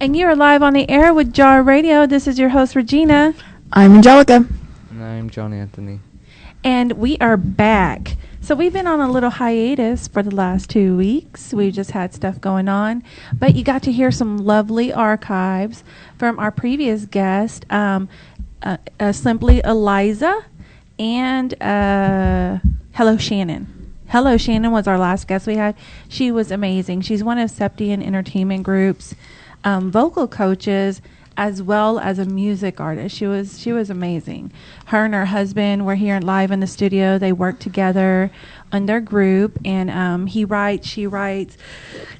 And you are live on the air with Jar Radio. This is your host, Regina. I'm Angelica. And I'm John Anthony. And we are back. So we've been on a little hiatus for the last 2 weeks. We've just had stuff going on. But you got to hear some lovely archives from our previous guest, Simply Eliza, and Hello Shannon. Hello Shannon was our last guest we had. She was amazing. She's one of Septian Entertainment Group's vocal coaches, as well as a music artist. She was amazing. Her and her husband were here live in the studio. They work together on their group, and he writes, she writes.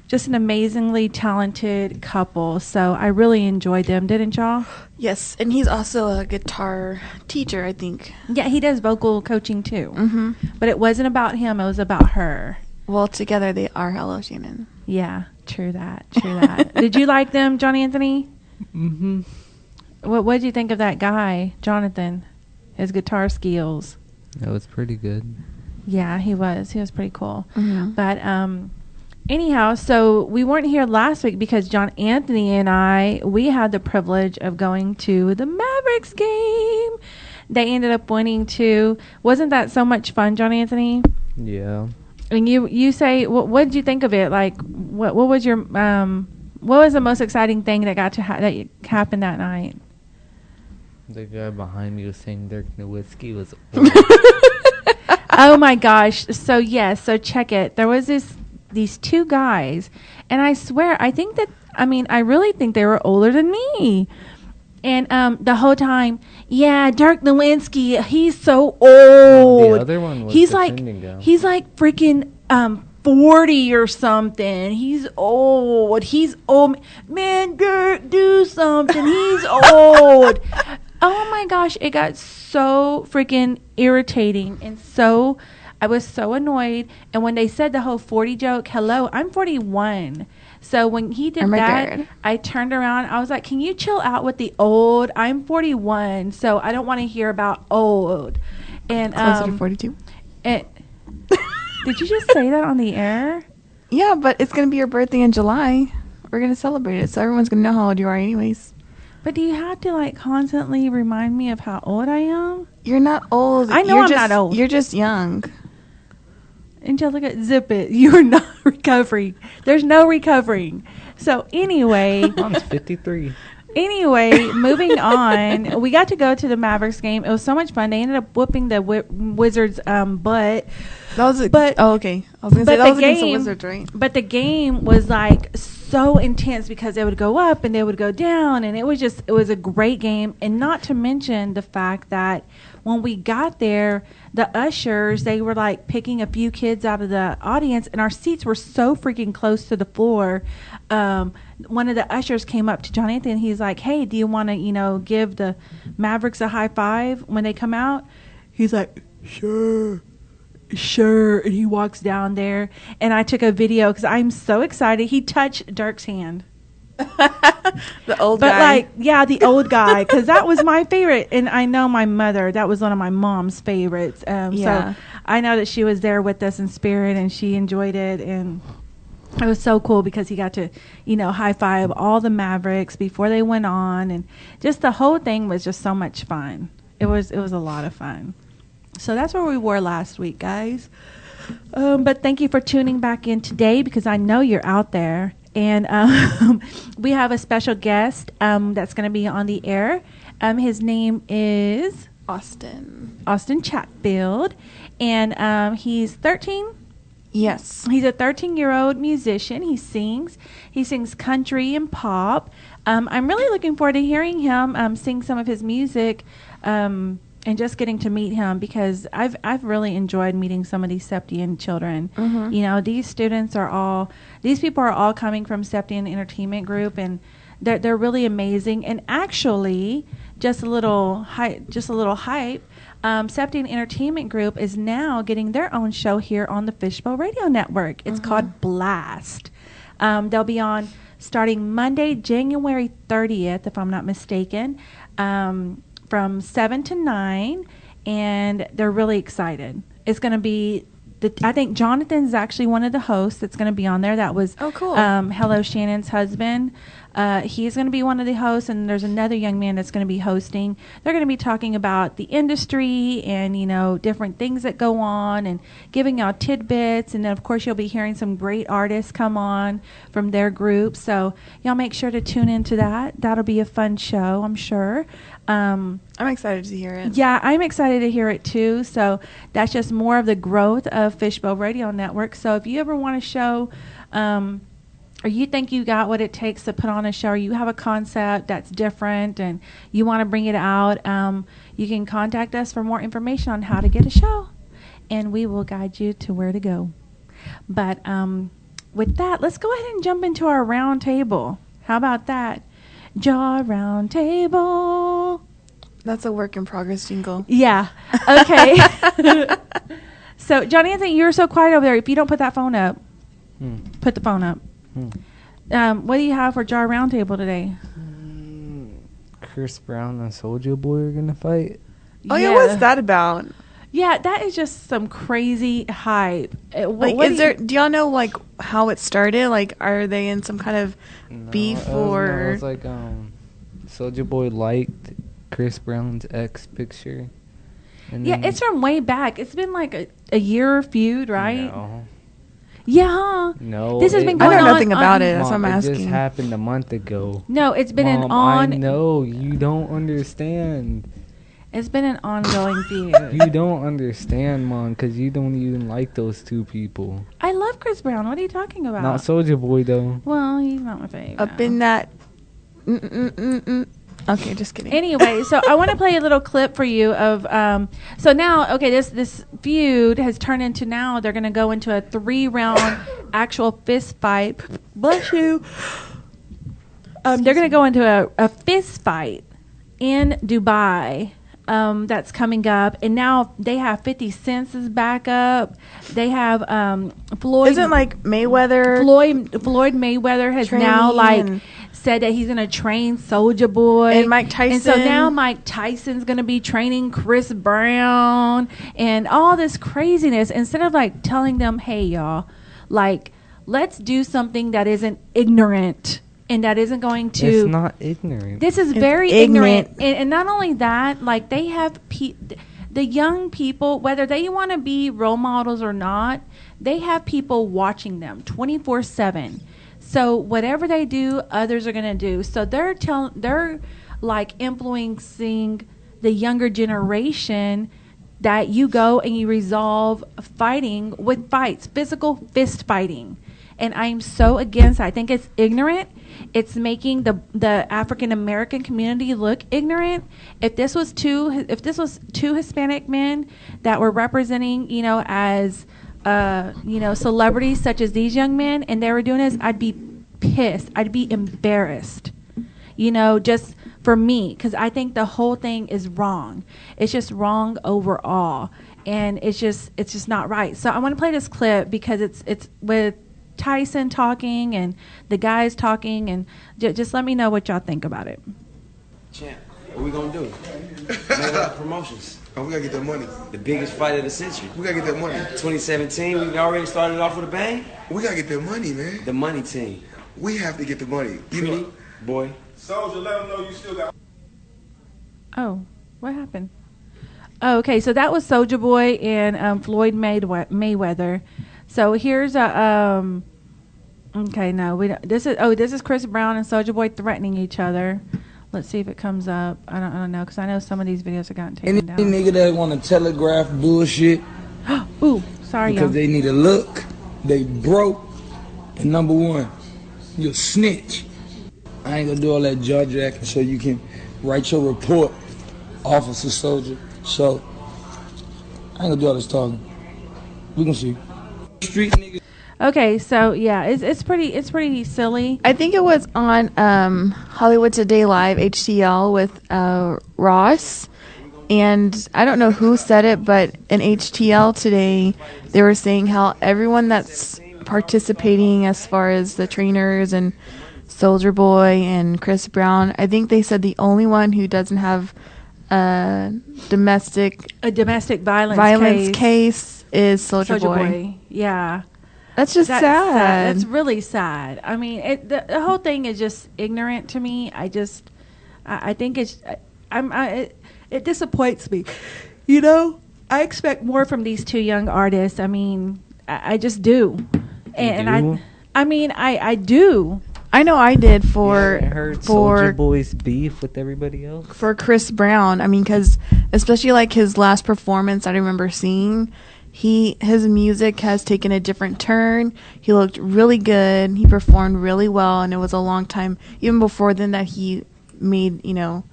Just an amazingly talented couple. So I really enjoyed them, didn't y'all? Yes, and he's also a guitar teacher, I think. Yeah, he does vocal coaching too. Mm-hmm. But it wasn't about him. It was about her. Well, together they are Hello Shannon. Yeah, true that. Did you like them, John Anthony? Mm-hmm. What did you think of that guy, Jonathan? His guitar skills. That was pretty good. Yeah, he was. He was pretty cool. Mm-hmm. But anyhow, so we weren't here last week because John Anthony and we had the privilege of going to the Mavericks game. They ended up winning too. Wasn't that so much fun, John Anthony? Yeah. And you say, what did you think of it? Like, what was your what was the most exciting thing that got to that happened that night? The guy behind me was saying Dirk Nowitzki was Oh my gosh. So yes, so check it. There was these two guys, and I swear, I really think they were older than me. And the whole time, yeah, Dirk Nowitzki, he's so old. The other one was he's the like Shindigo. he's like freaking 40 or something. He's old. Man, Dirk, do something. He's old. Oh my gosh, it got so freaking irritating, and I was so annoyed. And when they said the whole 40 joke, hello, I'm 41. So when he did that, I turned around. I was like, can you chill out with the old? I'm 41, so I don't want to hear about old. And Closer to 42. Did you just say that on the air? Yeah, but it's going to be your birthday in July. We're going to celebrate it, so everyone's going to know how old you are anyways. But do you have to, like, constantly remind me of how old I am? You're not old. I know I'm not old. You're just young. Angelica, zip it. You're not recovering. There's no recovering. So, anyway. Mom's 53. Anyway, moving on. We got to go to the Mavericks game. It was so much fun. They ended up whooping the Wizards' butt. Okay. I was going to say, that was against the Wizards, right? But the game was, like, so intense because they would go up and they would go down. And it was a great game. And not to mention the fact that when we got there, the ushers, they were, like, picking a few kids out of the audience. And our seats were so freaking close to the floor. One of the ushers came up to John Anthony and he's like, hey, do you want to, give the Mavericks a high five when they come out? He's like, sure. And he walks down there, and I took a video because I'm so excited. He touched Dirk's hand. The old guy. But, like, yeah, the old guy, because that was my favorite. And I know my mother, that was one of my mom's favorites. Yeah. So I know that she was there with us in spirit, and she enjoyed it. And it was so cool because he got to, high five all the Mavericks before they went on. And just the whole thing was just so much fun. It was a lot of fun. So that's where we were last week, guys. But thank you for tuning back in today because I know you're out there. And we have a special guest that's going to be on the air. His name is Austin Chatfield. And he's 13. Yes. He's a 13-year-old musician. He sings country and pop. I'm really looking forward to hearing him sing some of his music and just getting to meet him because I've really enjoyed meeting some of these Septian children. Mm-hmm. These people are all coming from Septian Entertainment Group, and they're really amazing. And actually, just a little hype. Septian Entertainment Group is now getting their own show here on the Fishbowl Radio Network. It's called Blast. They'll be on starting Monday, January 30th, if I'm not mistaken, from 7 to 9, and they're really excited. It's going to be, I think Jonathan's actually one of the hosts that's going to be on there. That was cool. Hello Shannon's husband. He's going to be one of the hosts, and there's another young man that's going to be hosting. They're going to be talking about the industry and, different things that go on and giving y'all tidbits. And then, of course, you'll be hearing some great artists come on from their group. So y'all make sure to tune into that. That'll be a fun show, I'm sure. I'm excited to hear it. Yeah, I'm excited to hear it too. So that's just more of the growth of Fishbowl Radio Network. So if you ever want to show, or you think you got what it takes to put on a show, or you have a concept that's different and you want to bring it out, you can contact us for more information on how to get a show, and we will guide you to where to go. But with that, let's go ahead and jump into our round table. How about that? Jaw round table. That's a work in progress jingle. Yeah. Okay. So, Johnny, I think you're so quiet over there. If you don't put that phone up, put the phone up. What do you have for Jar Roundtable today? Chris Brown and Soulja Boy are gonna fight. Oh yeah, what's that about? Yeah, that is just some crazy hype. Do y'all know like how it started? Like, are they in some kind of beef or? It was like Soulja Boy liked Chris Brown's ex picture. And yeah, it's from way back. It's been like a year feud, right? No. Yeah. No. This has been going on. I know nothing about it. That's Mom, what I'm asking. It just happened a month ago. No, it's been Mom, an on. I know you don't understand. It's been an ongoing feud. You don't understand, Mom, because you don't even like those two people. I love Chris Brown. What are you talking about? Not Soulja Boy though. Well, he's not my favorite. Up in that. Okay, just kidding. Anyway, so I want to play a little clip for you of. So now, okay, this feud has turned into now they're going to go into a 3-round actual fist fight. Bless you. They're going to go into a fist fight in Dubai. That's coming up, and now they have 50 Cent's back up. They have Floyd. Isn't like Mayweather? Floyd Mayweather has now said that he's going to train Soulja Boy and Mike Tyson. And so now Mike Tyson's going to be training Chris Brown and all this craziness. Instead of like telling them, hey y'all, like let's do something that isn't ignorant. And that isn't going to... It's not ignorant. This is very ignorant. And not only that, like they have... the young people, whether they want to be role models or not, they have people watching them 24/7. So whatever they do, others are going to do. So they're like influencing the younger generation that you go and you resolve fighting with fights, physical fist fighting. And I'm so against it. I think it's ignorant. It's making the African American community look ignorant. If this was two Hispanic men that were representing, as celebrities such as these young men, and they were doing this, I'd be pissed. I'd be embarrassed. Just for me, because I think the whole thing is wrong. It's just wrong overall, and it's just not right. So I want to play this clip because it's with Tyson talking and the guys talking, and just let me know what y'all think about it. Champ, what we gonna do? Mayweather Promotions. Oh, we gotta get that money. The biggest fight of the century. We gotta get that money. 2017, we already started off with a bang. We gotta get that money, man. The money team. We have to get the money. Pretty boy. Soulja, let them know you still got. Oh, what happened? Oh, okay, so that was Soulja Boy and Floyd Mayweather. So here's a okay, no, we don't. This is Chris Brown and Soulja Boy threatening each other. Let's see if it comes up. I don't know, because I know some of these videos have gotten taken down. Any nigga that want to telegraph bullshit. Ooh, sorry, because y'all. they need a look. They broke. And number one, you a snitch. I ain't gonna do all that jaw jacking so you can write your report, Officer Soulja. So I ain't gonna do all this talking. We gonna see. Street niggas. Okay, so yeah, it's pretty silly. I think it was on Hollywood Today Live HTL with Ross, and I don't know who said it, but in HTL today they were saying how everyone that's participating as far as the trainers and Soulja Boy and Chris Brown, I think they said the only one who doesn't have a domestic violence case is Soulja Boy. Yeah. That's just sad. That's really sad. I mean, the whole thing is just ignorant to me. I think it disappoints me. You know, I expect more from these two young artists. I mean, I just do. I do. I know I did I heard Soulja Boy's beef with everybody else. For Chris Brown. I mean, because especially like his last performance I remember seeing, his music has taken a different turn. He looked really good. He performed really well, and it was a long time, even before then, that he made, a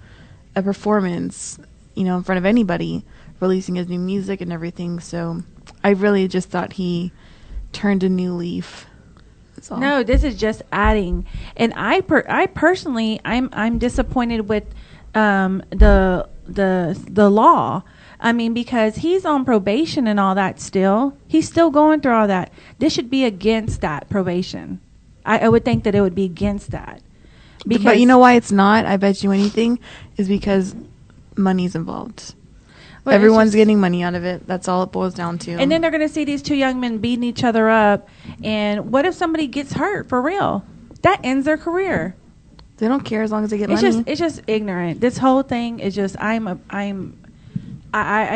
performance, in front of anybody, releasing his new music and everything. So I really just thought he turned a new leaf. No, this is just adding. And I personally, I'm disappointed with the law. I mean, because he's on probation and all that still. He's still going through all that. This should be against that probation. I would think that it would be against that. But you know why it's not? I bet you anything is because money's involved. Well, everyone's getting money out of it. That's all it boils down to. And then they're going to see these two young men beating each other up. And what if somebody gets hurt for real? That ends their career. They don't care as long as they get money. It's just ignorant. This whole thing is just I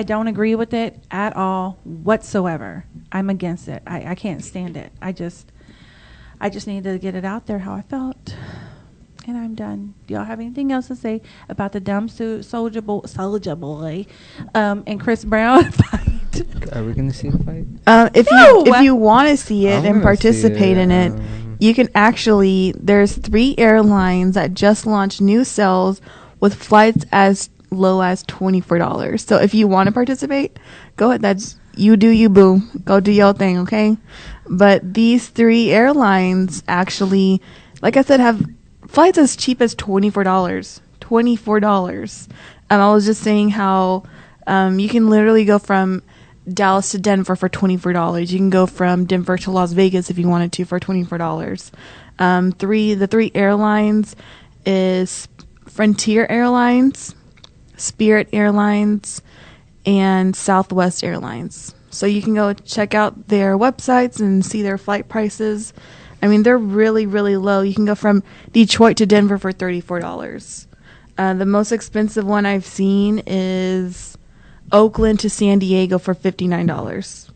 don't agree with it at all whatsoever. I'm against it. I can't stand it. I just need to get it out there how I felt. And I'm done. Do y'all have anything else to say about the dumb Soulja Boy and Chris Brown fight? Are we gonna see the fight? If you want to see it and participate in it, you can actually. There's 3 airlines that just launched new sales with flights as low as $24. So if you want to participate, go ahead. That's you do you, boo. Go do your thing, okay? But these 3 airlines actually, like I said, have flights as cheap as $24. $24. I was just saying how you can literally go from Dallas to Denver for $24. You can go from Denver to Las Vegas if you wanted to for $24. The 3 airlines is Frontier Airlines, Spirit Airlines, and Southwest Airlines. So you can go check out their websites and see their flight prices. I mean, they're really, really low. You can go from Detroit to Denver for $34. The most expensive one I've seen is Oakland to San Diego for $59.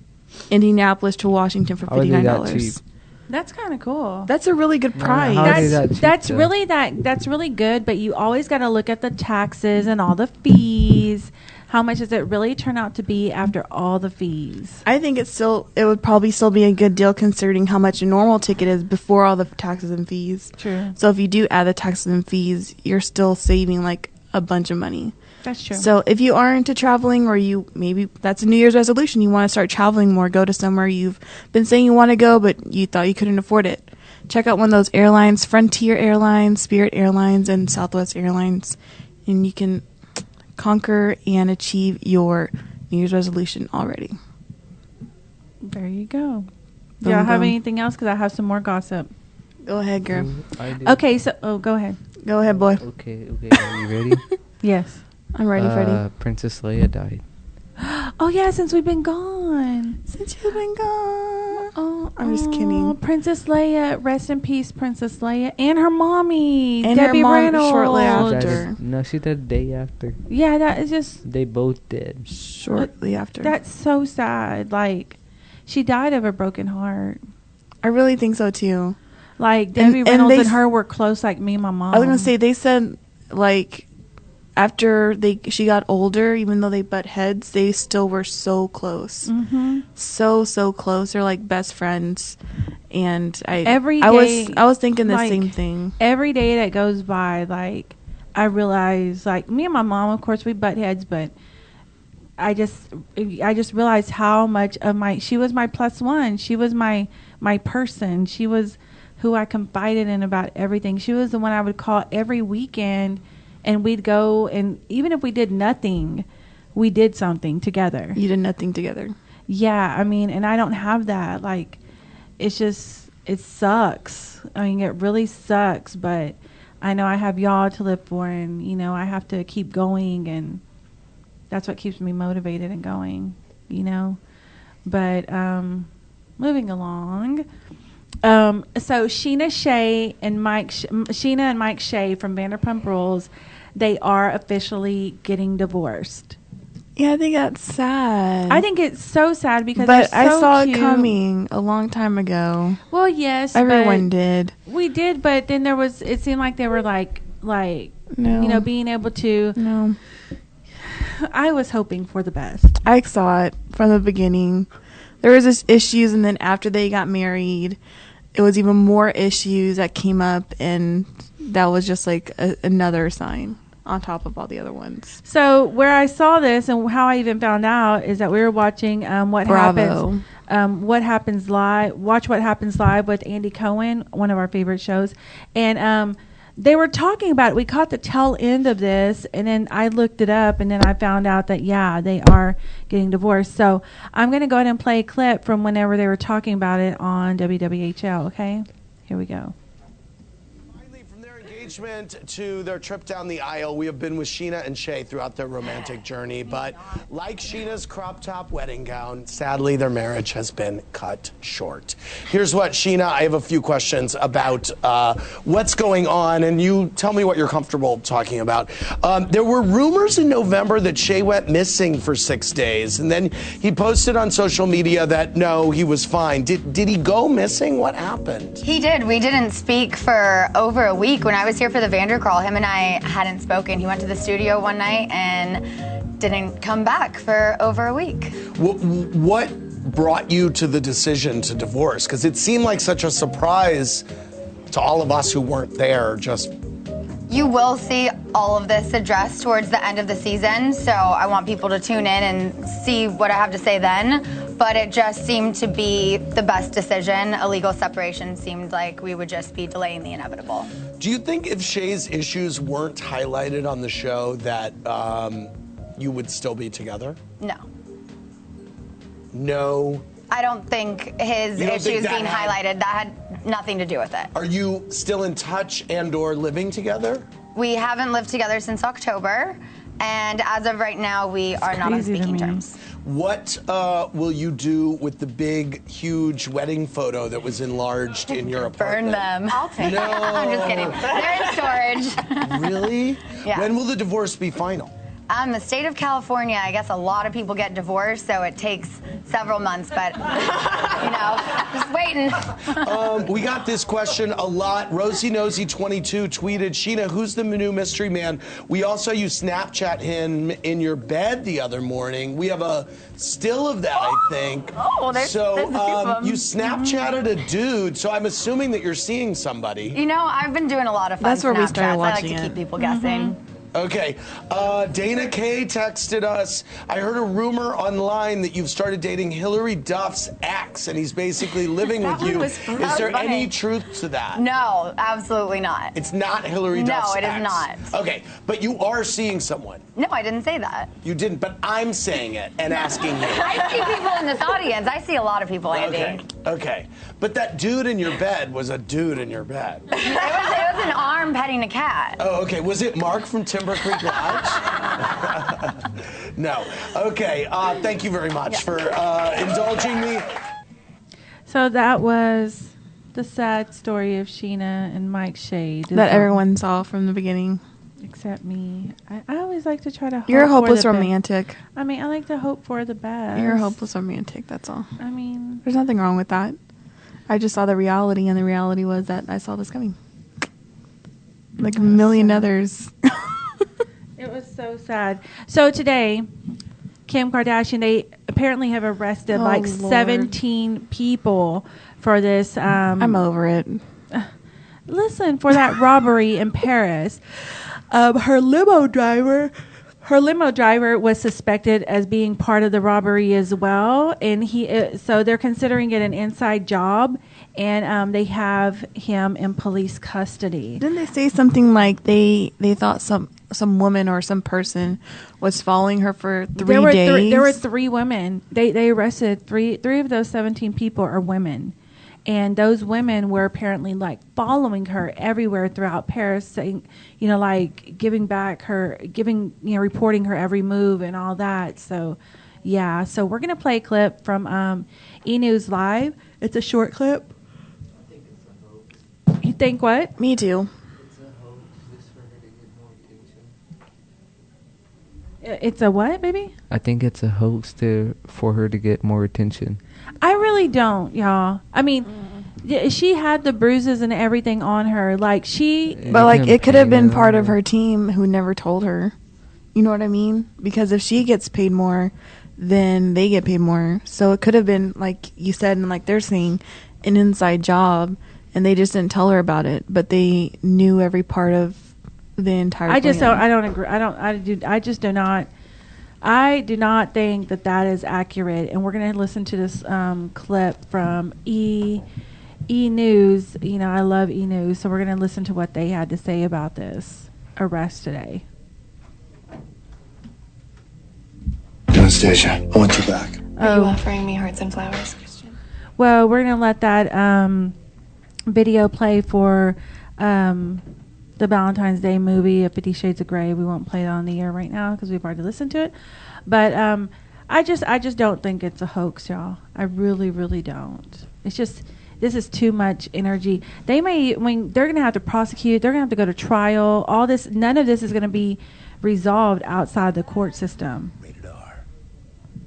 Indianapolis to Washington for $59. That's kind of cool. That's a really good price. That's really good, but you always got to look at the taxes and all the fees. How much does it really turn out to be after all the fees? I think it would probably still be a good deal considering how much a normal ticket is before all the taxes and fees. True. So if you do add the taxes and fees, you're still saving like a bunch of money. That's true. So if you are into traveling, or maybe that's a New Year's resolution, you want to start traveling more, go to somewhere you've been saying you want to go, but you thought you couldn't afford it. Check out one of those airlines, Frontier Airlines, Spirit Airlines, and Southwest Airlines, and you can conquer and achieve your New Year's resolution already. There you go. Do y'all have anything else? Because I have some more gossip. Go ahead, girl. Okay, so go ahead. Go ahead, boy. Okay. Are you ready? Yes. I'm ready, Freddie. Princess Leia died. Oh, yeah, since we've been gone. Since you've been gone. Oh, I'm just kidding. Princess Leia, rest in peace, Princess Leia. And her mommy, and Debbie her mom Reynolds. shortly after. No, she died the day after. Yeah, that is just... They both did. Shortly after. That's so sad. Like, she died of a broken heart. I really think so, too. Like, Debbie Reynolds and her were close like me and my mom. I was going to say, they said, like... After she got older, even though they butt heads, they still were so close. Mm-hmm. So close. They're like best friends. And I was thinking the same thing. Every day that goes by, like, I realize, like, me and my mom, of course, we butt heads, but I just realized how much of she was my plus one. She was my person. She was who I confided in about everything. She was the one I would call every weekend. And we'd go, and even if we did nothing, we did something together. You did nothing together. Yeah, I mean, and I don't have that. Like, it's just, it sucks. I mean, it really sucks, but I know I have y'all to live for, and, I have to keep going, and that's what keeps me motivated and going, But moving along. So Sheena and Mike Shea from Vanderpump Rules, they are officially getting divorced. Yeah, I think that's sad. I think it's so sad because but they're so I saw cute. it coming a long time ago. Well, yes, Everyone did. We did, but then it seemed like they were like No. being able to. No. I was hoping for the best. I saw it from the beginning. There was this issues, and then after they got married, it was even more issues that came up, and that was just like another sign on top of all the other ones. So where I saw this and how I even found out is that we were watching What Bravo. Happens. What Happens Live. Watch What Happens Live with Andy Cohen, one of our favorite shows, and they were talking about it. We caught the tail end of this, and then I looked it up, and then I found out that, yeah, they are getting divorced. So I'm going to go ahead and play a clip from whenever they were talking about it on WWHL, okay? Here we go. From their engagement to their trip down the aisle, we have been with Sheena and Shay throughout their romantic journey. But like Sheena's crop top wedding gown, sadly, their marriage has been cut short. Here's what, Sheena, I have a few questions about what's going on, and you tell me what you're comfortable talking about. There were rumors in November that Shay went missing for 6 days, and then he posted on social media that, no, he was fine. Did he go missing? What happened? He did. We didn't speak for over a week. When I was here for the Vandercrawl, him and I hadn't spoken. He went to the studio one night and didn't come back for over a week. What brought you to the decision to divorce? Because it seemed like such a surprise to all of us who weren't there. You will see all of this addressed towards the end of the season, so I want people to tune in and see what I have to say then. But it just seemed to be the best decision. A legal separation seemed like we would just be delaying the inevitable. Do you think if Shay's issues weren't highlighted on the show that you would still be together? No. No. I don't think his issues being highlighted, that had nothing to do with it. Are you still in touch and/or living together? We haven't lived together since October, and as of right now, we are not on speaking terms. What will you do with the big, huge wedding photo that was enlarged in your apartment? Burn them. I'll take No. I'm just kidding. They're in storage. Really? Yeah. When will the divorce be final? The state of California, I guess a lot of people get divorced, so it takes several months, but, just waiting. We got this question a lot. Rosie Nosy 22 tweeted, Sheena, who's the new mystery man? We all saw you Snapchat him in your bed the other morning. We have a still of that, I think. Oh, there's a few of them. You Snapchatted a dude, so I'm assuming that you're seeing somebody. I've been doing a lot of fun That's where we Snapchats. started watching I like to it. keep people guessing. Okay, Dana K texted us, I heard a rumor online that you've started dating Hillary Duff's ex, and he's basically living with you. Is there any truth to that? No, absolutely not. It's not Hillary Duff's ex? No, it is not. Okay, but you are seeing someone. No, I didn't say that. You didn't, but I'm saying it and asking you. I see people in this audience. I see a lot of people, Andy. Okay. But that dude in your bed was a dude in your bed. It was an arm petting a cat. Oh, okay. Was it Mark from Timber Creek Lodge? No. Okay. Thank you very much for indulging me. So that was the sad story of Sheena and Mike Shea. That everyone saw from the beginning. Except me. I always like to try to hope You're a hopeless for the romantic. I mean, I like to hope for the best. You're a hopeless romantic, that's all. I mean, there's nothing wrong with that. I just saw the reality, and the reality was that I saw this coming. Like a million others. it was so sad. So today, Kim Kardashian, they apparently have arrested Lord. 17 people for this. I'm over it. Listen, for that robbery in Paris. Her limo driver was suspected as being part of the robbery as well, and so they're considering it an inside job, and they have him in police custody. Didn't they say something like they thought some woman or some person was following her for 3 days? There were 3 women. They arrested three of those 17 people are women. And those women were apparently following her everywhere throughout Paris, saying, reporting her every move and all that. So, Yeah, so we're going to play a clip from E! News Live. It's a short clip. You think what? Me too. It's a what, baby? I think it's a hoax for her to get more attention. I really don't, y'all. I mean, she had the bruises and everything on her. Like, But, like, it could have been part of her team who never told her. You know what I mean? Because if she gets paid more, then they get paid more. So it could have been, like you said, and like they're saying, an inside job, and they just didn't tell her about it. But they knew every part of the entire I just plan. don't. I don't agree. I just do not. I do not think that is accurate. And we're going to listen to this clip from E! News. You know, I love E! News, so we're going to listen to what they had to say about this arrest today. Anastasia, I want you back. Are you offering me hearts and flowers, Christian? Well, we're going to let that video play for the Valentine's Day movie, 50 Shades of Grey. We won't play it on the air right now because we've already listened to it. But I just don't think it's a hoax, y'all. I really, really don't. It's just, this is too much energy. They're going to have to prosecute. They're going to have to go to trial. All this, none of this is going to be resolved outside the court system.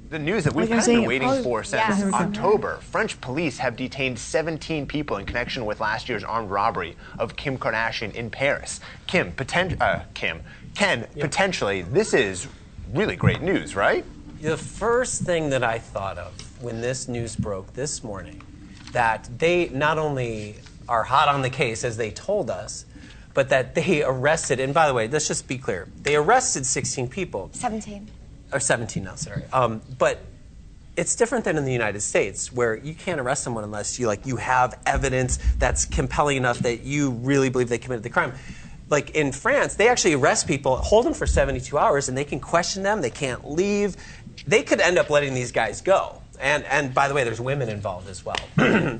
The news that we've kind of been waiting for since October. French police have detained 17 people in connection with last year's armed robbery of Kim Kardashian in Paris. Ken, potentially, this is really great news, right? The first thing that I thought of when this news broke this morning, that they not only are hot on the case, as they told us, but that they arrested, and by the way, let's just be clear, they arrested 16 people. 17. Or 17 now, sorry. But it's different than in the United States, where you can't arrest someone unless you have evidence that's compelling enough that you really believe they committed the crime. Like in France, they actually arrest people, hold them for 72 hours, and they can question them. They can't leave. They could end up letting these guys go. And by the way, there's women involved as well.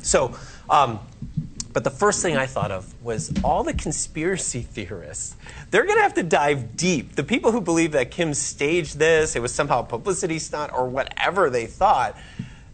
So, but the first thing I thought of was all the conspiracy theorists. They're going to have to dive deep. The people who believe that Kim staged this, it was somehow a publicity stunt or whatever they thought,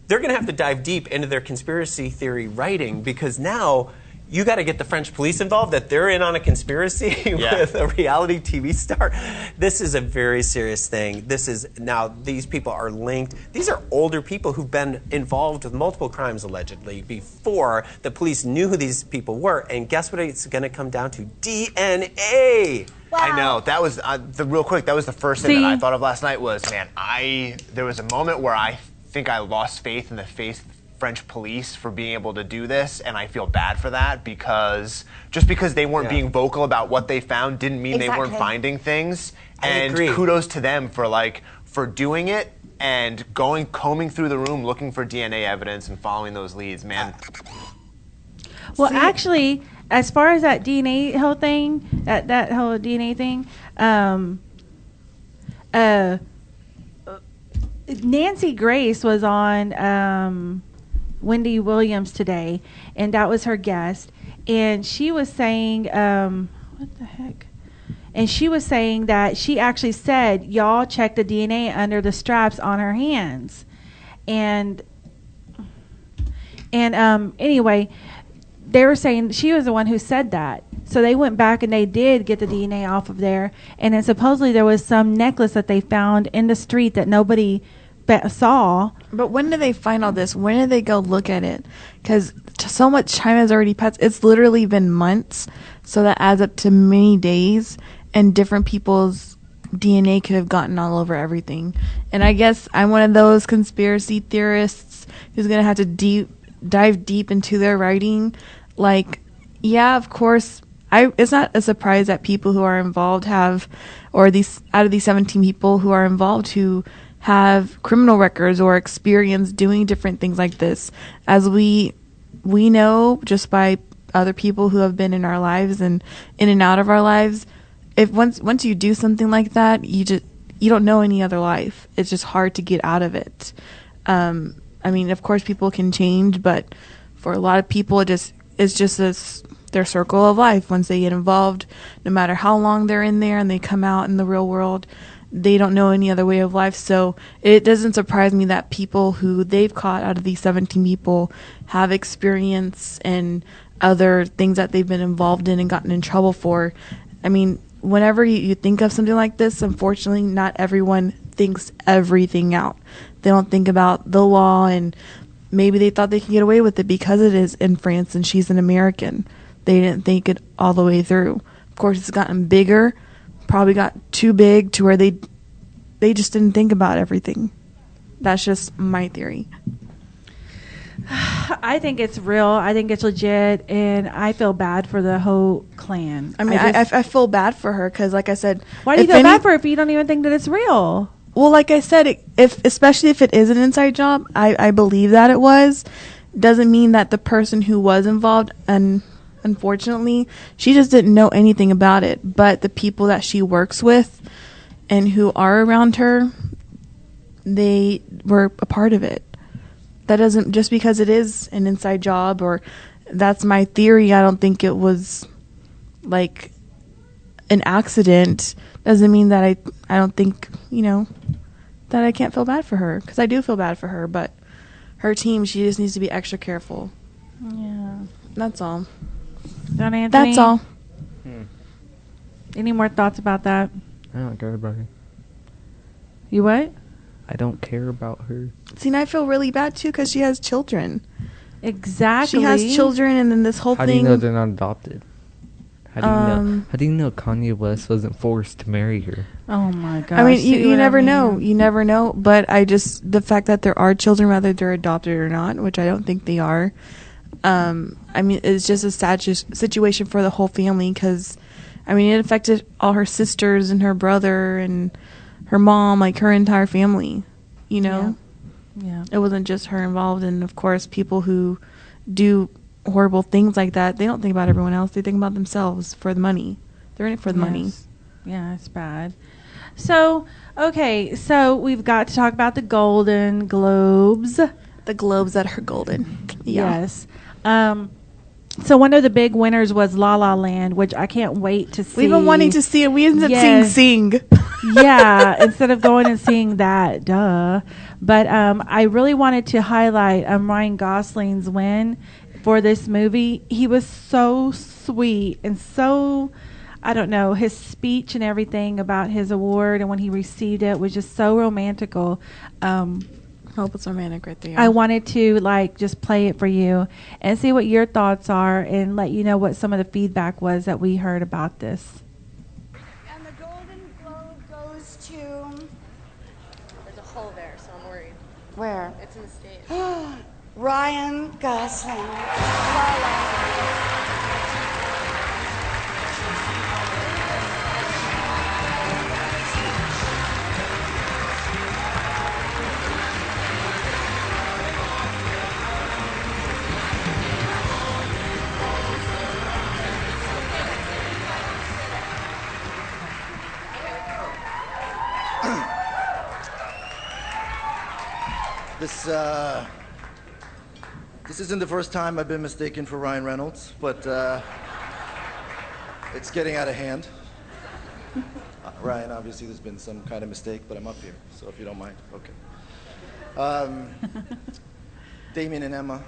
they're going to have to dive deep into their conspiracy theory writing, because now you got to get the French police involved, that they're in on a conspiracy with a reality TV star. This is a very serious thing. This is now, these people are linked. These are older people who've been involved with multiple crimes allegedly before the police knew who these people were. And guess what it's going to come down to? DNA. Wow. I know. That was, real quick, that was the first thing that I thought of last night was, man, there was a moment where I think I lost faith in the French police for being able to do this, and I feel bad for that, because just because they weren't being vocal about what they found didn't mean they weren't finding things. And kudos to them for doing it and combing through the room looking for DNA evidence and following those leads, man. Well, actually, as far as that DNA whole thing, that whole DNA thing, Nancy Grace was on Wendy Williams today, and that was her guest, and she was saying, what the heck? And she was saying that she actually said, y'all check the DNA under the straps on her hands. And anyway, they were saying she was the one who said that. So they went back and they did get the DNA off of there. And then supposedly there was some necklace that they found in the street that nobody saw. But when did they find all this? When did they go look at it? Because so much time has already passed. It's literally been months. So that adds up to many days. And different people's DNA could have gotten all over everything. And I guess I'm one of those conspiracy theorists who's going to have to dive deep into their writing. Like, yeah, of course, it's not a surprise that people who are involved have, or out of these 17 people who are involved who have criminal records or experience doing different things like this. As we know just by other people who have been in our lives and in and out of our lives, if once you do something like that, you don't know any other life. It's just hard to get out of it. I mean, of course, people can change, but for a lot of people, it's just their circle of life. Once they get involved, no matter how long they're in there and they come out in the real world, they don't know any other way of life. So it doesn't surprise me that people who they've caught out of these 17 people have experience and other things that they've been involved in and gotten in trouble for. I mean, whenever you think of something like this, unfortunately, not everyone thinks everything out. They don't think about the law, and maybe they thought they could get away with it because it is in France and she's an American. They didn't think it all the way through. Of course, it's gotten bigger, probably got too big to where they just didn't think about everything. That's just my theory. I think it's real. I think it's legit, and I feel bad for the whole clan. I mean, I feel bad for her because, like I said, why do you feel bad for her if you don't even think that it's real? Well, like I said, especially if it is an inside job, I believe that it was. Doesn't mean that the person who was involved, and unfortunately, she just didn't know anything about it. But the people that she works with and who are around her, they were a part of it. That doesn't, just because it is an inside job, or that's my theory, I don't think it was like an accident, doesn't mean that I don't think, that I can't feel bad for her, because I do feel bad for her, but her team, she just needs to be extra careful. Yeah. That's all. Don Anthony? That's all. Any more thoughts about that? I don't care about her. You what? I don't care about her. See, and I feel really bad, too, because she has children. Exactly. She has children, and then this whole How thing... do you know they're not adopted? How do you know Kanye West wasn't forced to marry her? Oh, my gosh. I mean, you never know. You never know. But the fact that there are children, whether they're adopted or not, which I don't think they are, I mean, it's just a sad situation for the whole family because, I mean, it affected all her sisters and her brother and her mom, like her entire family, Yeah. It wasn't just her involved. And, of course, people who do horrible things like that, they don't think about everyone else. They think about themselves for the money. They're in it for the money. Yeah, it's bad. So, okay, so we've got to talk about the Golden Globes. The globes that are golden. Yeah. Yes. So one of the big winners was La La Land, which I can't wait to see. We've been wanting to see it. We ended up seeing Sing. Yeah, instead of going and seeing that, duh. But I really wanted to highlight Ryan Gosling's win for this movie. He was so sweet and so, I don't know, his speech and everything about his award and when he received it was just so romantical. I hope it's romantic right there. I wanted to just play it for you and see what your thoughts are and let you know what some of the feedback was that we heard about this. And the Golden Globe goes to... There's a hole there, so I'm worried. Where? It's in the stage. Ryan Gosling. La La. This isn't the first time I've been mistaken for Ryan Reynolds, but it's getting out of hand. Ryan, obviously there's been some kind of mistake, but I'm up here, so if you don't mind, okay. Damien and Emma,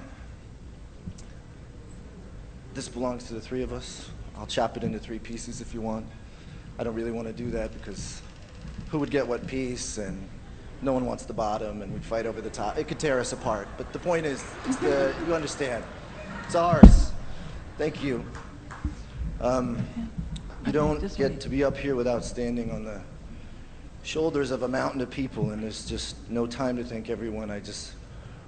this belongs to the three of us. I'll chop it into 3 pieces if you want. I don't really want to do that because who would get what piece, and no one wants the bottom, and we'd fight over the top. It could tear us apart. But the point is, you understand. It's ours. Thank you. You don't get to be up here without standing on the shoulders of a mountain of people, and there's just no time to thank everyone. I just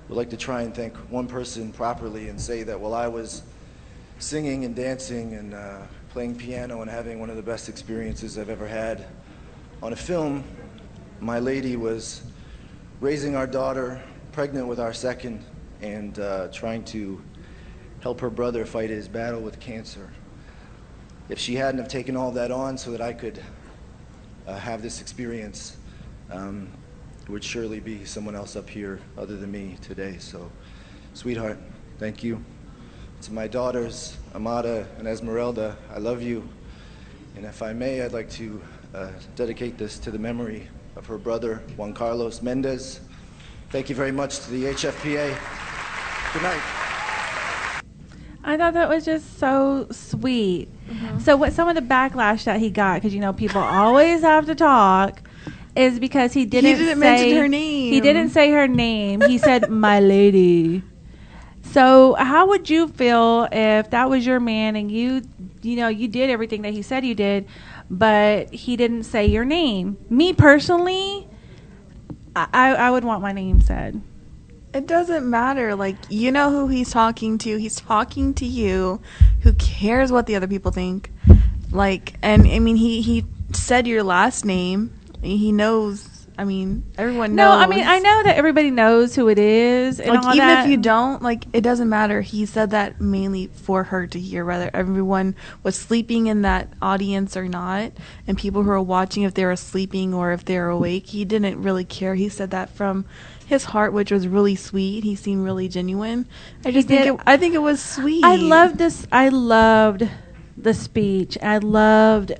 would like to try and thank one person properly and say that while I was singing and dancing and playing piano and having one of the best experiences I've ever had on a film, my lady was raising our daughter, pregnant with our second, and trying to help her brother fight his battle with cancer. If she hadn't have taken all that on so that I could have this experience, there would surely be someone else up here other than me today. So, sweetheart, thank you. To my daughters, Amada and Esmeralda, I love you. And if I may, I'd like to dedicate this to the memory of her brother, Juan Carlos Mendez. Thank you very much to the HFPA. Good night. I thought that was just so sweet. So what some of the backlash that he got, because people always have to talk, is because he didn't mention her name. He didn't say her name. He said my lady. So how would you feel if that was your man and you did everything that he said you did, but he didn't say your name? Me personally, I would want my name said. It doesn't matter. Like, you know who he's talking to. He's talking to you. Who cares what the other people think? Like, and I mean, he said your last name. He knows. I mean, everyone knows. No, I mean, I know that everybody knows who it is. And like, all even that. if you don't, like, it doesn't matter. He said that mainly for her to hear, whether everyone was sleeping in that audience or not, and people who are watching, if they were sleeping or if they were awake. He didn't really care. He said that from his heart, which was really sweet. He seemed really genuine. I think it was sweet. I loved this. I loved the speech. I loved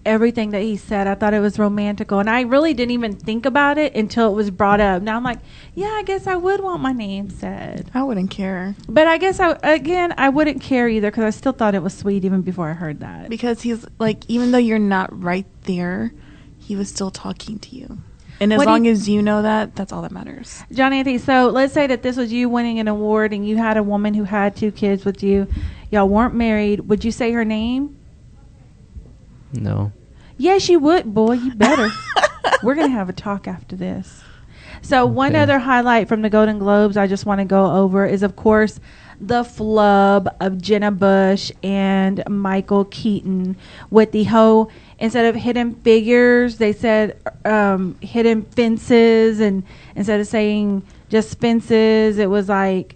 everything that he said. I thought it was romantical, and I really didn't even think about it until it was brought up. Now I'm like, yeah, I guess I would want my name said. I wouldn't care, but I guess I wouldn't care either, because I still thought it was sweet even before I heard that. Because he's like, even though you're not right there, he was still talking to you. And as long as you know that, that's all that matters. John Anthony, so let's say that this was you winning an award and you had a woman who had 2 kids with you. Y'all weren't married. Would you say her name? No. Yes, you would. Boy, you better. We're going to have a talk after this. So one other highlight from the Golden Globes I just want to go over is, of course, the flub of Jenna Bush and Michael Keaton with the whole, instead of hidden figures, they said hidden fences, and instead of saying just fences, it was like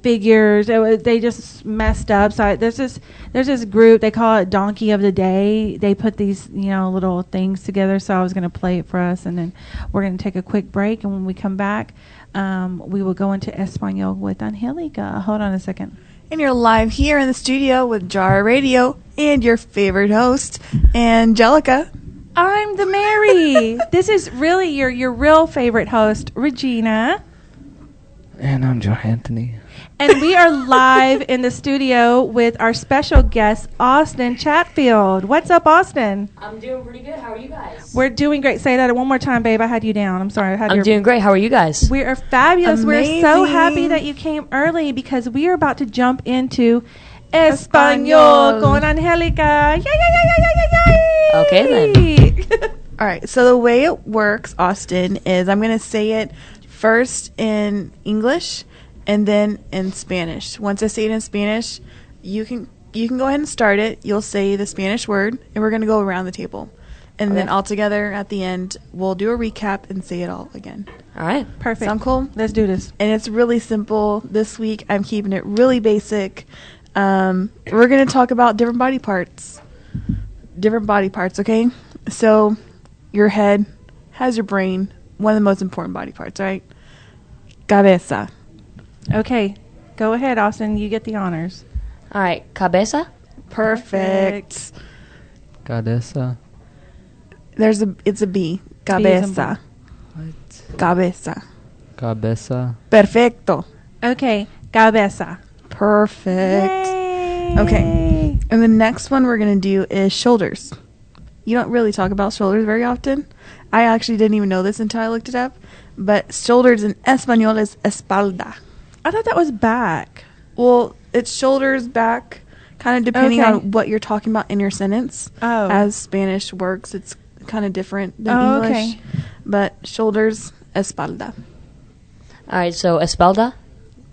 figures. They just messed up. So there's this group, they call it Donkey of the Day. They put these little things together. So I was going to play it for us, and then we're going to take a quick break, and when we come back, we will go into Espanol with Angelica. Hold on a second. And you're live here in the studio with Jar Radio and your favorite host, Angelica. I'm the Mary. This is really your real favorite host, Regina. And I'm John Anthony. And we are live in the studio with our special guest, Austin Chatfield. What's up, Austin? I'm doing pretty good. How are you guys? We're doing great. Say that one more time, babe. I had you down. I'm sorry. I'm doing great. How are you guys? We are fabulous. Amazing. We're so happy that you came early, because we are about to jump into Espanol con Angelica. Yay! Okay, then. All right. So the way it works, Austin, is I'm going to say it first in English and then in Spanish. Once I say it in Spanish, you can go ahead and start it. You'll say the Spanish word, and we're going to go around the table. And then all together at the end, we'll do a recap and say it all again. All right. Perfect. Sound cool? Let's do this. And it's really simple. This week, I'm keeping it really basic. We're going to talk about different body parts. Okay? So your head has your brain, one of the most important body parts, right? Cabeza. Okay. Go ahead, Austin. You get the honors. All right. Cabeza. Perfect. Cabeza. It's a B. Cabeza. What? Cabeza. Cabeza. Perfecto. Okay. Cabeza. Perfect. Yay. Okay. And the next one we're going to do is shoulders. You don't really talk about shoulders very often. I actually didn't even know this until I looked it up. But shoulders in Espanol is espalda. I thought that was back. Well, it's shoulders, back, kind of depending on what you're talking about in your sentence. Oh. As Spanish works, it's kind of different than English. Okay. But shoulders, espalda. All right. So espalda.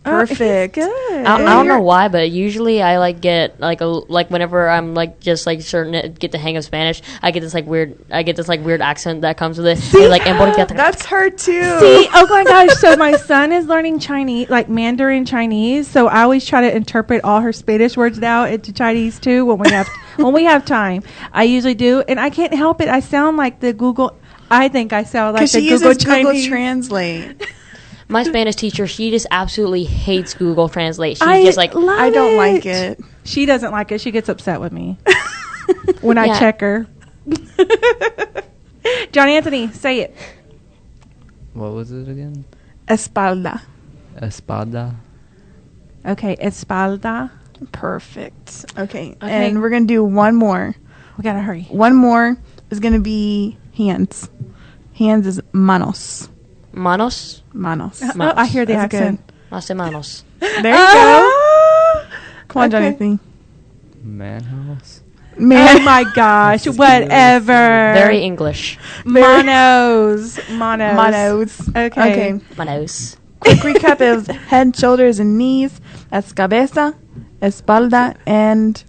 Perfect. Good. I don't know why, but usually I get whenever I'm certain to get the hang of Spanish, I get this weird accent that comes with it. See, and that's her too. See, oh my gosh! So my son is learning Chinese, like Mandarin Chinese. So I always try to interpret all her Spanish words now into Chinese too when we have time. I usually do, and I can't help it. I sound like the Google. I think I sound like the Google Chinese. Google Translate. My Spanish teacher, she just absolutely hates Google Translate. She's I don't like it. She doesn't like it. She gets upset with me. when I Yeah. check her. John Anthony, say it. What was it again? Espalda. Espada. Okay, espalda. Perfect. Okay. Okay. And we're going to do one more. We gotta hurry. One more is going to be hands. Hands is manos. Manos. Manos. Oh, I hear the That's accent. Hace manos. Good. There you go. Come on, Okay. Jonathan. Manhouse. Oh my gosh, whatever. Very English. Monos. Monos. Manos. Okay. Manos. Quick recap is head, shoulders, and knees. That's cabeza, espalda, and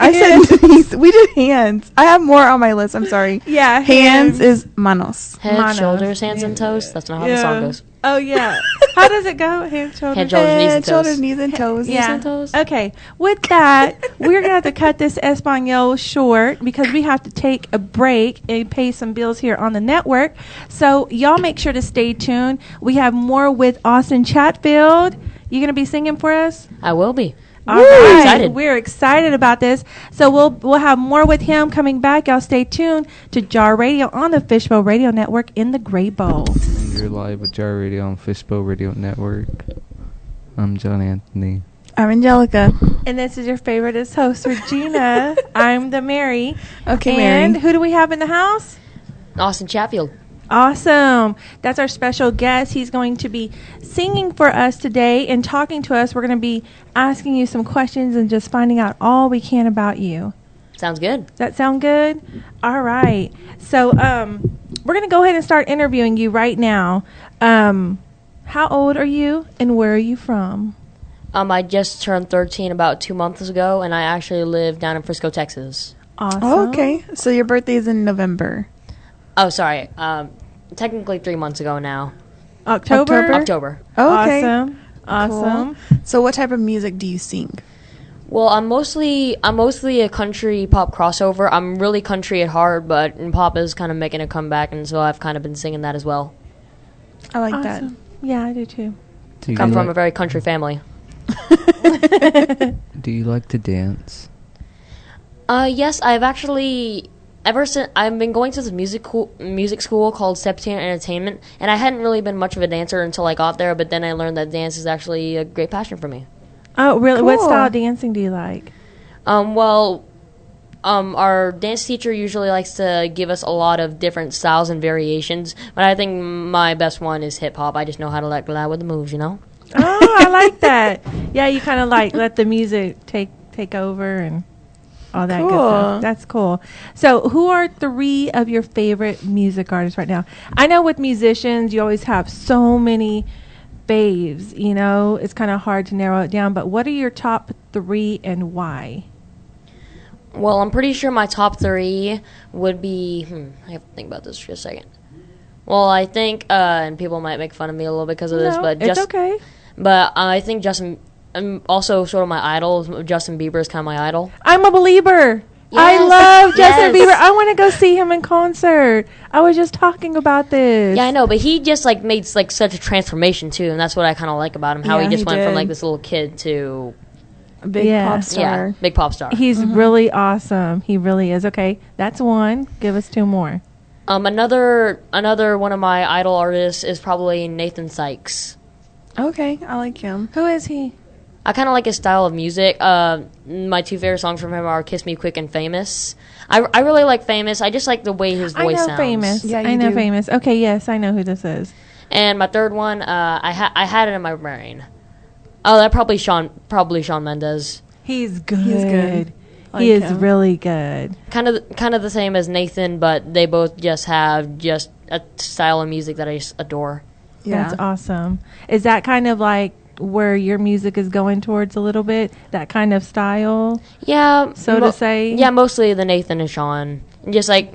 I said knees. We did hands. I have more on my list. I'm sorry. Yeah, Hands is manos. Head, Manos. shoulders, hands, and toes. That's not how the song goes. Oh, yeah. How does it go? Head, shoulders, Head, shoulders, knees, and Head, toes. shoulders, knees, and toes. Yeah. and toes. Okay. With that, we're going to have to cut this Espanol short because we have to take a break and pay some bills here on the network. So y'all make sure to stay tuned. We have more with Austin Chatfield. You going to be singing for us? I will be. All right. Excited. We're excited about this. So we'll have more with him coming back. Y'all stay tuned to Jar Radio on the Fishbowl Radio Network in the Great Bowl. And you're live with Jar Radio on Fishbowl Radio Network. I'm John Anthony. I'm Angelica. And this is your favorite host, Regina. I'm the Mary. Okay, and Mary. who do we have in the house? Austin Chatfield. Awesome. That's our special guest. He's going to be singing for us today and talking to us. We're going to be asking you some questions and just finding out all we can about you. Sounds good. That sound good? All right. So we're going to go ahead and start interviewing you right now. How old are you and where are you from? I just turned 13 about 2 months ago, and I actually live down in Frisco, Texas. Awesome. Oh, okay. So your birthday is in November. Oh, sorry. Technically 3 months ago now. October? October. Oh, okay. Awesome. Cool. So what type of music do you sing? Well, I'm mostly a country pop crossover. I'm really country at heart, but pop is kind of making a comeback, and so I've kind of been singing that as well. I like Awesome. Yeah, I do too. Come from a very country family. Do you like to dance? Yes, I've actually ever since I've been going to this music school called September Entertainment, and I hadn't really been much of a dancer until I got there. But then I learned that dance is actually a great passion for me. Oh, really? What Cool. style of dancing do you like? Our dance teacher usually likes to give us a lot of different styles and variations, but I think my best one is hip hop. I just know how to let with the moves, you know. Oh, I like that. Yeah, you kind of like let the music take over and all that good Cool. stuff. That's cool. So, who are 3 of your favorite music artists right now? I know with musicians, you always have so many faves. You know, it's kind of hard to narrow it down. But what are your top 3 and why? Well, I'm pretty sure my top 3 would be. I have to think about this for a second. Well, I think, and people might make fun of me a little because of this, No, but it's okay. But I think Justin, also sort of my idol. Justin Bieber is kind of my idol. I'm a believer. I Yes, love Justin yes. Bieber. I want to go see him in concert. I was just talking about this. Yeah, I know, but he just made such a transformation too, and that's what I kind of like about him. How Yeah, he just he went from did. this little kid to A big Yeah. pop star. yeah, big pop star. He's really awesome. He really is. Okay, that's one. Give us 2 more. Another one of my idol artists is probably Nathan Sykes. Okay, I like him. Who is he? I kind of like his style of music. My 2 favorite songs from him are "Kiss Me Quick" and "Famous." I really like "Famous." I just like the way his voice I know sounds. Famous. Yeah, I you know do. Famous. Okay, yes, I know who this is. And my 3rd one, I had it in my brain. Oh, that probably Sean Mendes. He's good. He's good. He Like is him. really good. Kind of the same as Nathan, but they both just have just a style of music that I just adore. Yeah. That's awesome. Is that kind of like where your music is going towards a little bit? That kind of style? Yeah, So to say? Yeah, mostly the Nathan and Sean. Just like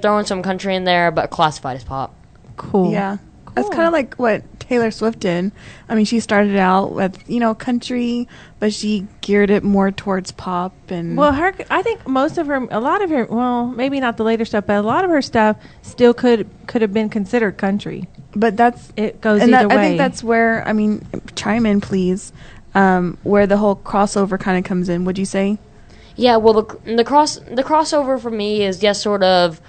throwing some country in there, but classified as pop. Cool. Yeah. That's kind of like what Taylor Swift did. I mean, she started out with, country, but she geared it more towards pop. And Well, I think a lot of her, well, maybe not the later stuff, but a lot of her stuff still could have been considered country. But It goes and either way. I think that's where, chime in, please, where the whole crossover kind of comes in. Would you say? Yeah, well, the crossover for me is just sort of.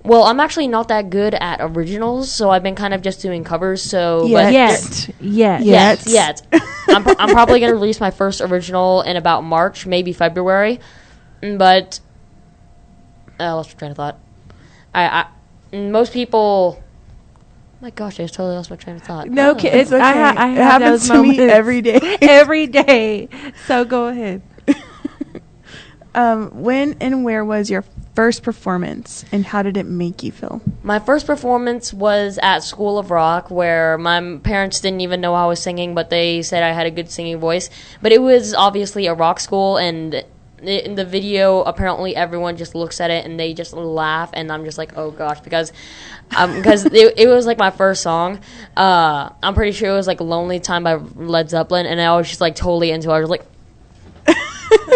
Well, I'm actually not that good at originals, so I've been kind of just doing covers. So, Yet. I'm probably going to release my first original in about March, maybe February. But I lost my train of thought. Most people. Oh my gosh, I just totally lost my train of thought. No, it's okay. I It have happens those to me moments every day. every day. So go ahead. When and where was your first performance, and how did it make you feel? My first performance was at School of Rock, where my parents didn't even know I was singing, but they said I had a good singing voice. But it was obviously a rock school, and in the video, apparently everyone just looks at it and they just laugh, and I'm just like, oh gosh, because it was like my first song. I'm pretty sure it was like "Lonely Time" by Led Zeppelin, and I was just like totally into it. I was like.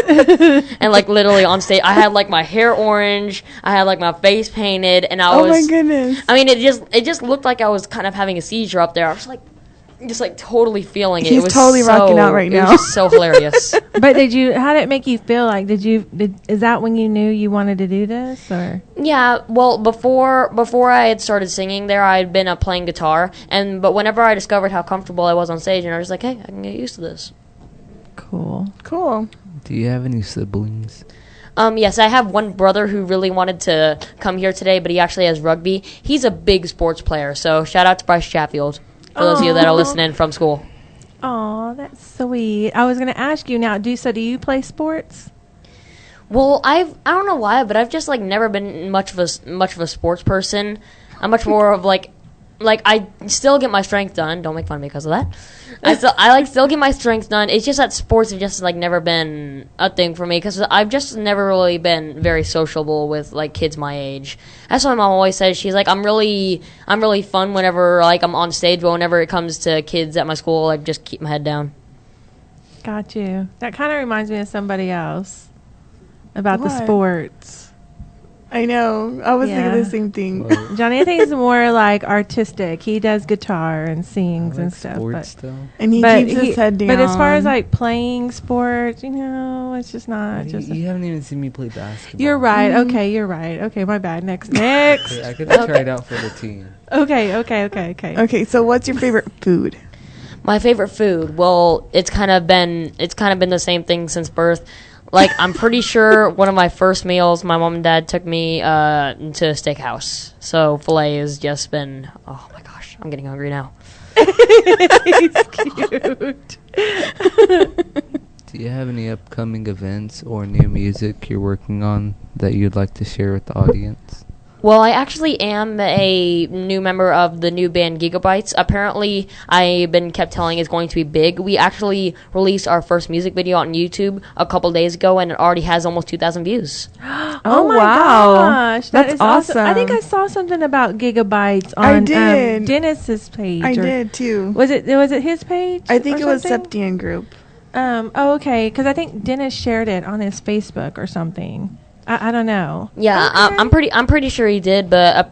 And like literally on stage, I had like my hair orange, I had like my face painted, and I was. Oh my goodness! I mean, it just looked like I was kind of having a seizure up there. I was like, just like totally feeling it. He's It was totally rocking out right now. It was just so hilarious. But how did it make you feel? Like, is that when you knew you wanted to do this, or? Yeah, well, before I had started singing there, I had been playing guitar, but whenever I discovered how comfortable I was on stage, and I was like, hey, I can get used to this. Cool. Do you have any siblings? Yes, I have one brother who really wanted to come here today, but he actually has rugby. He's a big sports player, so shout out to Bryce Chatfield for those of you that are listening from school. Oh, that's sweet. I was going to ask you now. Do you play sports? Well, I don't know why, but I've just like never been much of a sports person. I'm much more of like I still get my strength done. Don't make fun of me because of that. I still get my strength done. It's just that sports have just like never been a thing for me because I've just never really been very sociable with like kids my age. That's what my mom always says. She's like, I'm really fun whenever like I'm on stage, but whenever it comes to kids at my school, I just keep my head down. Got you. That kind of reminds me of somebody else about the What? sports. I know. I was thinking the same thing. Johnny, I think, is more like artistic. He does guitar and sings and stuff. Sports, though. And he keeps his head down. But as far as like playing sports, it's just not. You haven't even seen me play basketball. You're right. Okay, you're right. Okay, my bad. Next. Okay, I could try it out for the team. Okay. Okay, so what's your favorite food? My favorite food. Well, it's kind of been the same thing since birth. Like, I'm pretty sure one of my first meals, my mom and dad took me to a steakhouse. So filet has just been, oh my gosh, I'm getting hungry now. He's cute. Do you have any upcoming events or new music you're working on that you'd like to share with the audience? Well, I actually am a new member of the new band Gigabytes. Apparently, I've been kept telling it's going to be big. We actually released our first music video on YouTube a couple days ago, and it already has almost 2,000 views. Oh my gosh. That's awesome. I think I saw something about Gigabytes on Dennis's page. I did too. Was it his page? I think it was Septian Group. Okay, because I think Dennis shared it on his Facebook or something. I don't know. Yeah, okay. I'm pretty sure he did, but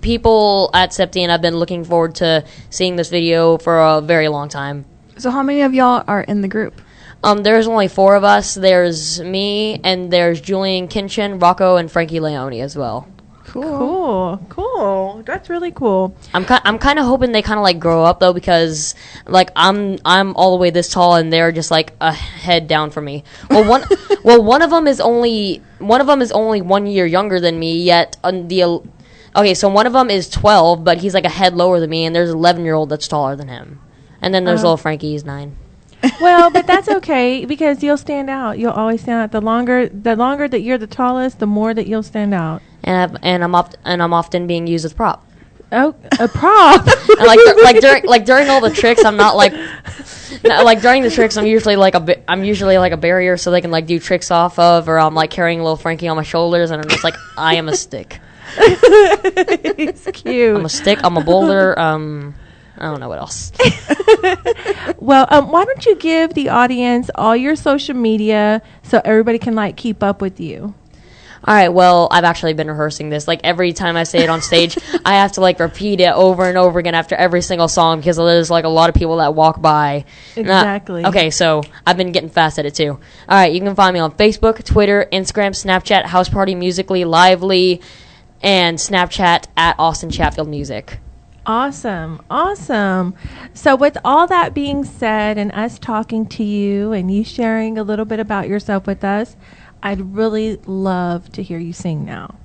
people at Septian have been looking forward to seeing this video for a very long time. So how many of y'all are in the group? There's only 4 of us. There's me, and there's Julian Kinchin, Rocco, and Frankie Leone as well. Cool. That's really cool. I'm kind of hoping they kind of like grow up though, because like I'm all the way this tall and they're just like a head down from me. Well, one of them is only 1 year younger than me. Yet so one of them is 12, but he's like a head lower than me, and there's an 11-year-old that's taller than him, and then there's little Frankie, he's 9. Well, but that's okay because you'll stand out. You'll always stand out. The longer that you're the tallest, the more that you'll stand out. And I'm often being used as a prop. Oh, a prop. And during all the tricks, I'm not like during the tricks, I'm usually like a barrier, so they can like do tricks off of, or I'm like carrying little Frankie on my shoulders, and I'm just like, I am a stick. He's cute. I'm a stick. I'm a boulder. I don't know what else. Well, why don't you give the audience all your social media so everybody can like keep up with you? All right, well, I've actually been rehearsing this. Like, every time I say it on stage, I have to, like, repeat it over and over again after every single song because there's, like, a lot of people that walk by. Exactly. Okay, so I've been getting fast at it, too. All right, you can find me on Facebook, Twitter, Instagram, Snapchat, House Party Musically, Lively, and Snapchat at Austin Chatfield Music. Awesome. So with all that being said and us talking to you and you sharing a little bit about yourself with us, I'd really love to hear you sing now.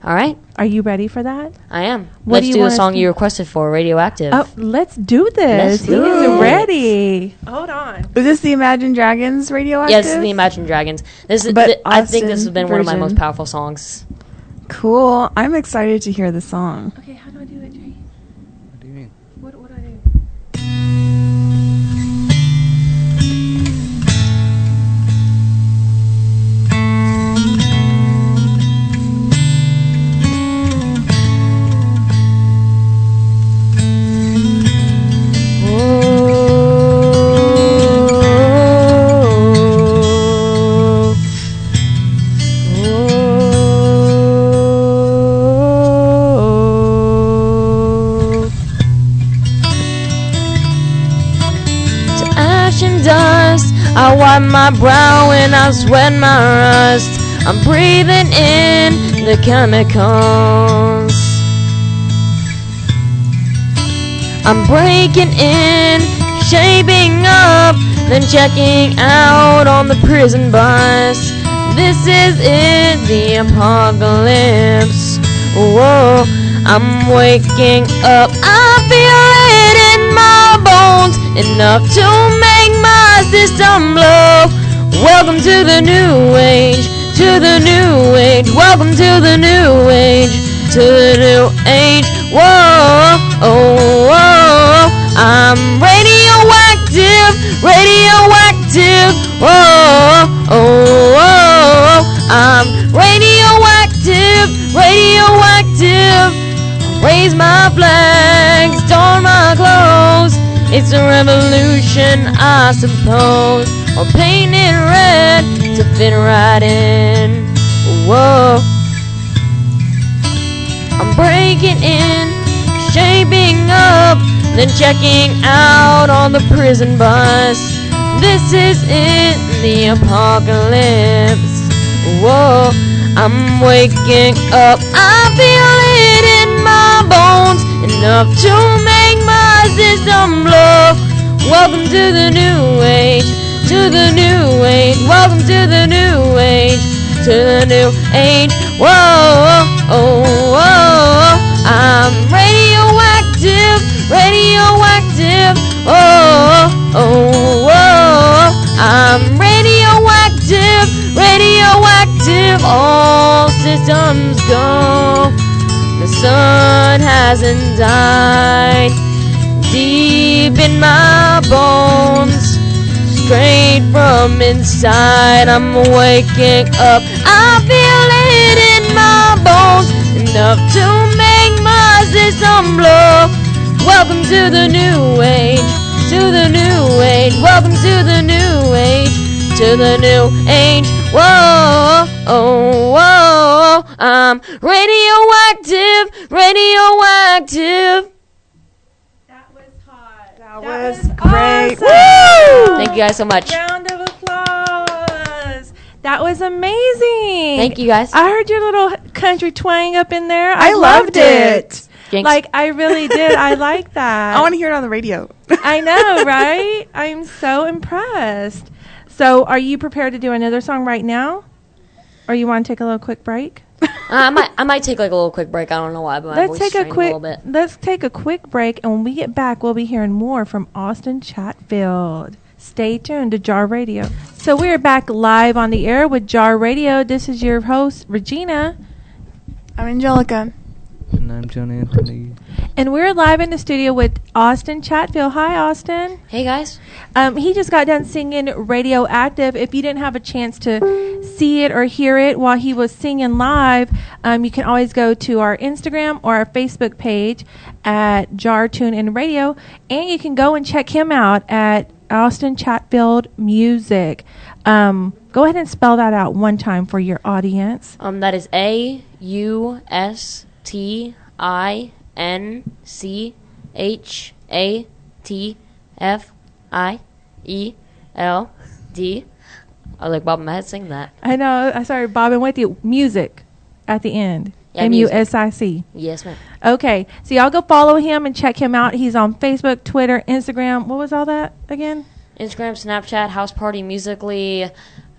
All right. Are you ready for that? I am. What Let's do the song you requested for, Radioactive. Oh, let's do this. He is ready. Hold on. Was this the Imagine Dragons Radioactive? Yeah, this is the Imagine Dragons. This is. I think this has been one of my most powerful songs. Cool. I'm excited to hear the song. Okay, how do I do it, Jay? What do you mean? What do I do? I wipe my brow and I sweat my rust. I'm breathing in the chemicals. I'm breaking in, shaping up, then checking out on the prison bus. This is it, the apocalypse. Whoa, I'm waking up. I feel it in my bones, enough to make my system blow. Welcome to the new age, to the new age. Welcome to the new age, to the new age. Whoa, oh, whoa. I'm radioactive, radioactive. Whoa, oh, whoa. I'm radioactive, radioactive. Raise my flags, don my clothes. It's a revolution, I suppose. Or paint it red to fit right in. Whoa. I'm breaking in, shaping up, then checking out on the prison bus. This is it, the apocalypse. Whoa. I'm waking up, I feel it in my bones, enough to make my system blow. Welcome to the new age, to the new age. Welcome to the new age, to the new age. Whoa, oh, whoa. I'm radioactive, radioactive. Oh, oh, whoa. I'm radioactive, radioactive. All systems go. The sun hasn't died. Deep in my bones, straight from inside, I'm waking up. I feel it in my bones, enough to make my system blow. Welcome to the new age, to the new age. Welcome to the new age, to the new age. Whoa, oh, whoa. I'm radioactive, radioactive. That was great. Awesome. Woo! Thank you guys so much. Round of applause. That was amazing. Thank you guys. I heard your little country twang up in there. I loved it. Jinx. Like, I really did. I like that. I want to hear it on the radio. I know, right? I'm so impressed. So, are you prepared to do another song right now? Or you want to take a little quick break? I might take like a little quick break. I don't know why, but my voice is straining a little bit. Let's take a quick break, and when we get back, we'll be hearing more from Austin Chatfield. Stay tuned to Jar Radio. So we're back live on the air with Jar Radio. This is your host, Regina. I'm Angelica. And I'm John Anthony. And we're live in the studio with Austin Chatfield. Hi, Austin. Hey, guys. He just got done singing Radioactive. If you didn't have a chance to see it or hear it while he was singing live, you can always go to our Instagram or our Facebook page at Jar Tune In Radio, and you can go and check him out at Austin Chatfield Music. Go Go ahead and spell that out one time for your audience. That is AUSTINCHATFIELD. I was like, Bob in my head, sing that. I know. I sorry, Bob and WT. Music at the end. Yeah, MUSIC. Yes, ma'am. Okay. So y'all go follow him and check him out. He's on Facebook, Twitter, Instagram. What was all that again? Instagram, Snapchat, House Party Musically.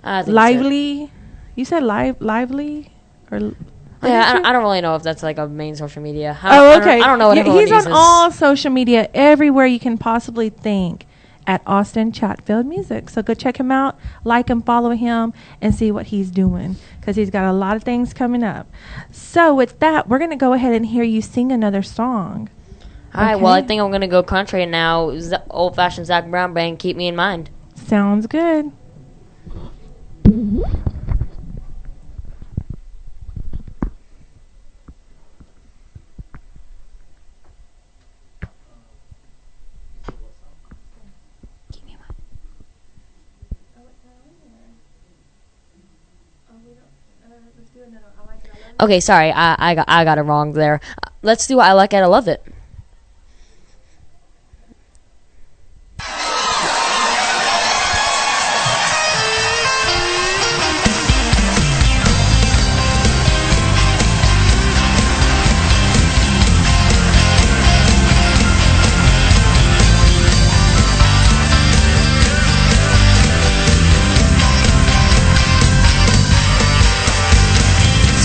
Lively. You said lively? Or yeah, I don't really know if that's like a main social media. Okay. I don't know what everyone He's uses. on all social media, everywhere you can possibly think, at Austin Chatfield Music. So go check him out, like and follow him, and see what he's doing, because he's got a lot of things coming up. So with that, we're going to go ahead and hear you sing another song. All right, well, I think I'm going to go country now. Old-fashioned Zakk Brown Band, Keep Me in Mind. Sounds good. Okay, sorry, I got it wrong there. Let's do I Like It, I Love It.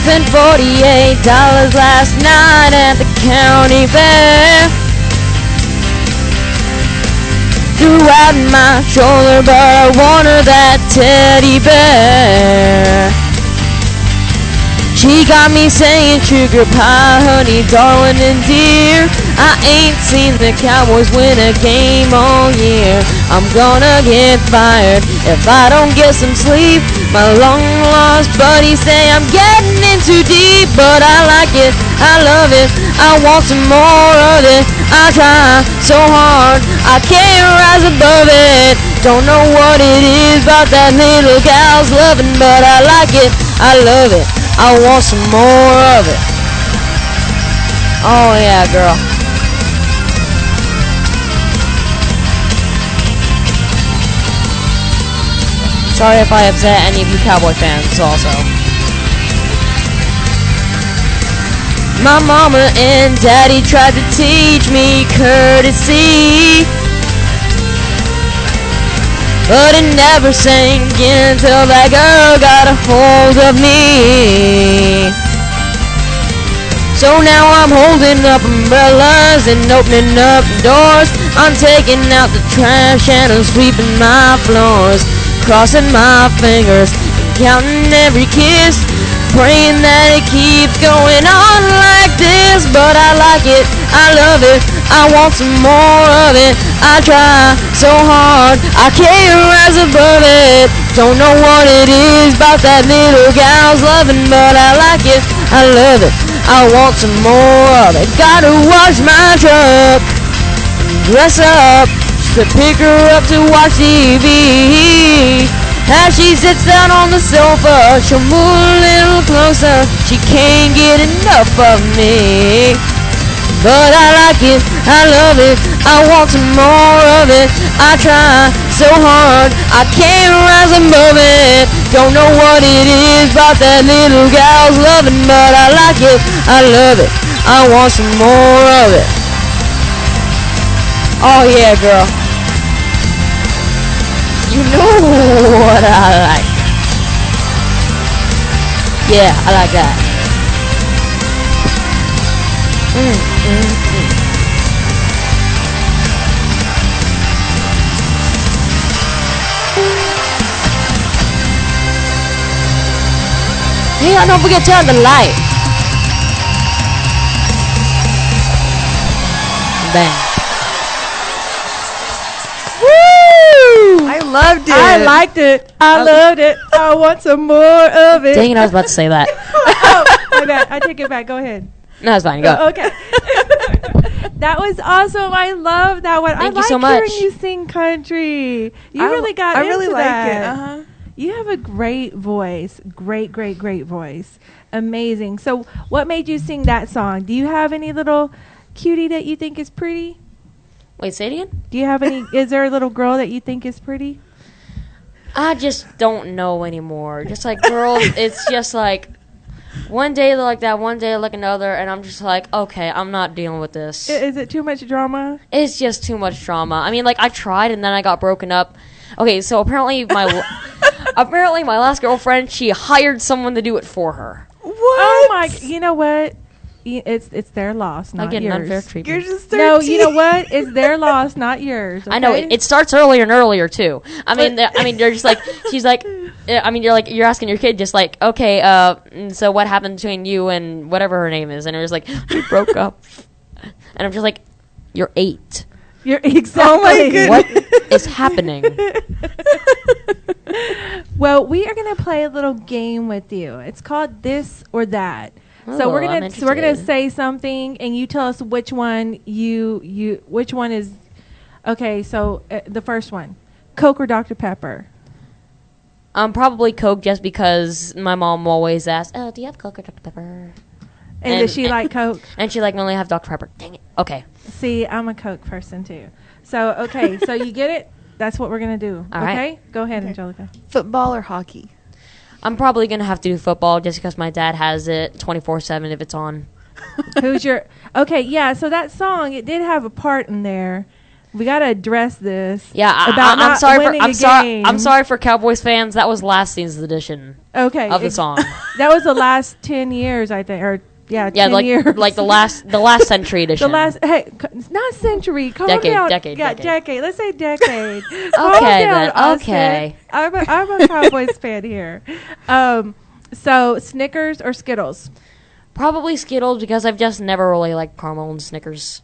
Spent $48 last night at the county fair. Threw out my shoulder, but I wanted that teddy bear. She got me saying sugar pie, honey, darling, and dear. I ain't seen the Cowboys win a game all year. I'm gonna get fired if I don't get some sleep. My long-lost buddies say I'm getting in too deep, but I like it, I love it, I want some more of it. I try so hard, I can't rise above it. Don't know what it is about that little gal's loving, but I like it, I love it, I want some more of it. Oh yeah, girl. Sorry if I upset any of you Cowboy fans also. My mama and daddy tried to teach me courtesy, but it never sank in till that girl got a hold of me. So now I'm holding up umbrellas and opening up doors. I'm taking out the trash and I'm sweeping my floors, crossing my fingers and counting every kiss, praying that it keeps going on like this. But I like it, I love it, I want some more of it. I try so hard, I can't rise above it. Don't know what it is about that little gal's loving, but I like it, I love it, I want some more of it. Gotta wash my truck, dress up, to pick her up to watch TV. As she sits down on the sofa, she'll move a little closer. She can't get enough of me. But I like it, I love it, I want some more of it. I try so hard, I can't rise above it. Don't know what it is about that little gal's loving, but I like it, I love it, I want some more of it. Oh yeah, girl. You know what I like. Yeah, I like that. Yeah, don't forget to turn the light. Bang. I loved it. I liked it. I loved it. I want some more of it. Dang it, I was about to say that. Oh, my bad. I take it back. Go ahead. No, it's fine. Go. Okay. That was awesome. I love that one. Thank I you so like much. hearing you sing country. You really got I into really like that. it. You have a great voice. Great voice. Amazing. So what made you sing that song? Do you have any little cutie that you think is pretty? Wait, say it again? Do you have any, is there a little girl that you think is pretty? I just don't know anymore. Just like girls, it's just like one day they're like that, one day they're like another, and I'm just like, okay, I'm not dealing with this. Is it too much drama? It's just too much drama. I mean, like, I tried and then I got broken up. Okay, so apparently my last girlfriend, she hired someone to do it for her. What? Oh my! You know what? It's their loss, not getting yours. unfair treatment. You're just 13. No, you know what? It's their loss, not yours. Okay? I know it starts earlier and earlier too. I mean, you're just like she's like. I mean, you're asking your kid just like, okay, so what happened between you and whatever her name is, and it was like we broke up, and I'm just like, you're 8. You're exactly. Oh my goodness. What is happening? Well, we are going to play a little game with you. It's called This or That. So we're gonna say something, and you tell us which one which one is. Okay, so the first one, Coke or Dr. Pepper. Probably Coke, just because my mom always asks, "Oh, do you have Coke or Dr. Pepper?" And does she like Coke? And she like only have Dr. Pepper. Dang it. Okay. See, I'm a Coke person too. So okay, so you get it. That's what we're gonna do. All okay, right. Go ahead, Angelica. Football or hockey? I'm probably going to have to do football just because my dad has it 24/7 if it's on. Who's your... Okay, yeah, so that song, it did have a part in there. We got to address this. Yeah, I'm sorry for Cowboys fans. That was last season's edition of the song. That was the last 10 years, I think, or... Yeah, 10 years. Like the last century edition. It's not century. Calm down. Decade. Let's say decade. Okay, then. Okay. I'm a Cowboys fan here. So Snickers or Skittles? Probably Skittles because I've just never really liked caramel and Snickers.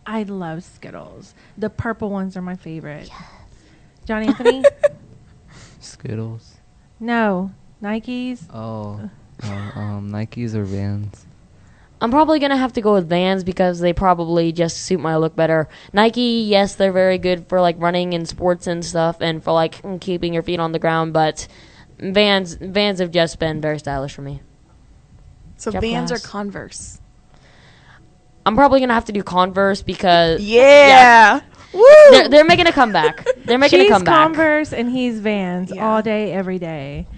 I love Skittles. The purple ones are my favorite. Yes. John Anthony? Skittles. No. Nikes? Oh. Nikes or Vans? I'm probably going to have to go with Vans because they probably just suit my look better. Nike, yes, they're very good for like running and sports and stuff and for like keeping your feet on the ground, but Vans have just been very stylish for me. So Vans or Converse? I'm probably going to have to do Converse because... Yeah. Woo! They're making a comeback. She's Converse and he's Vans all day, every day.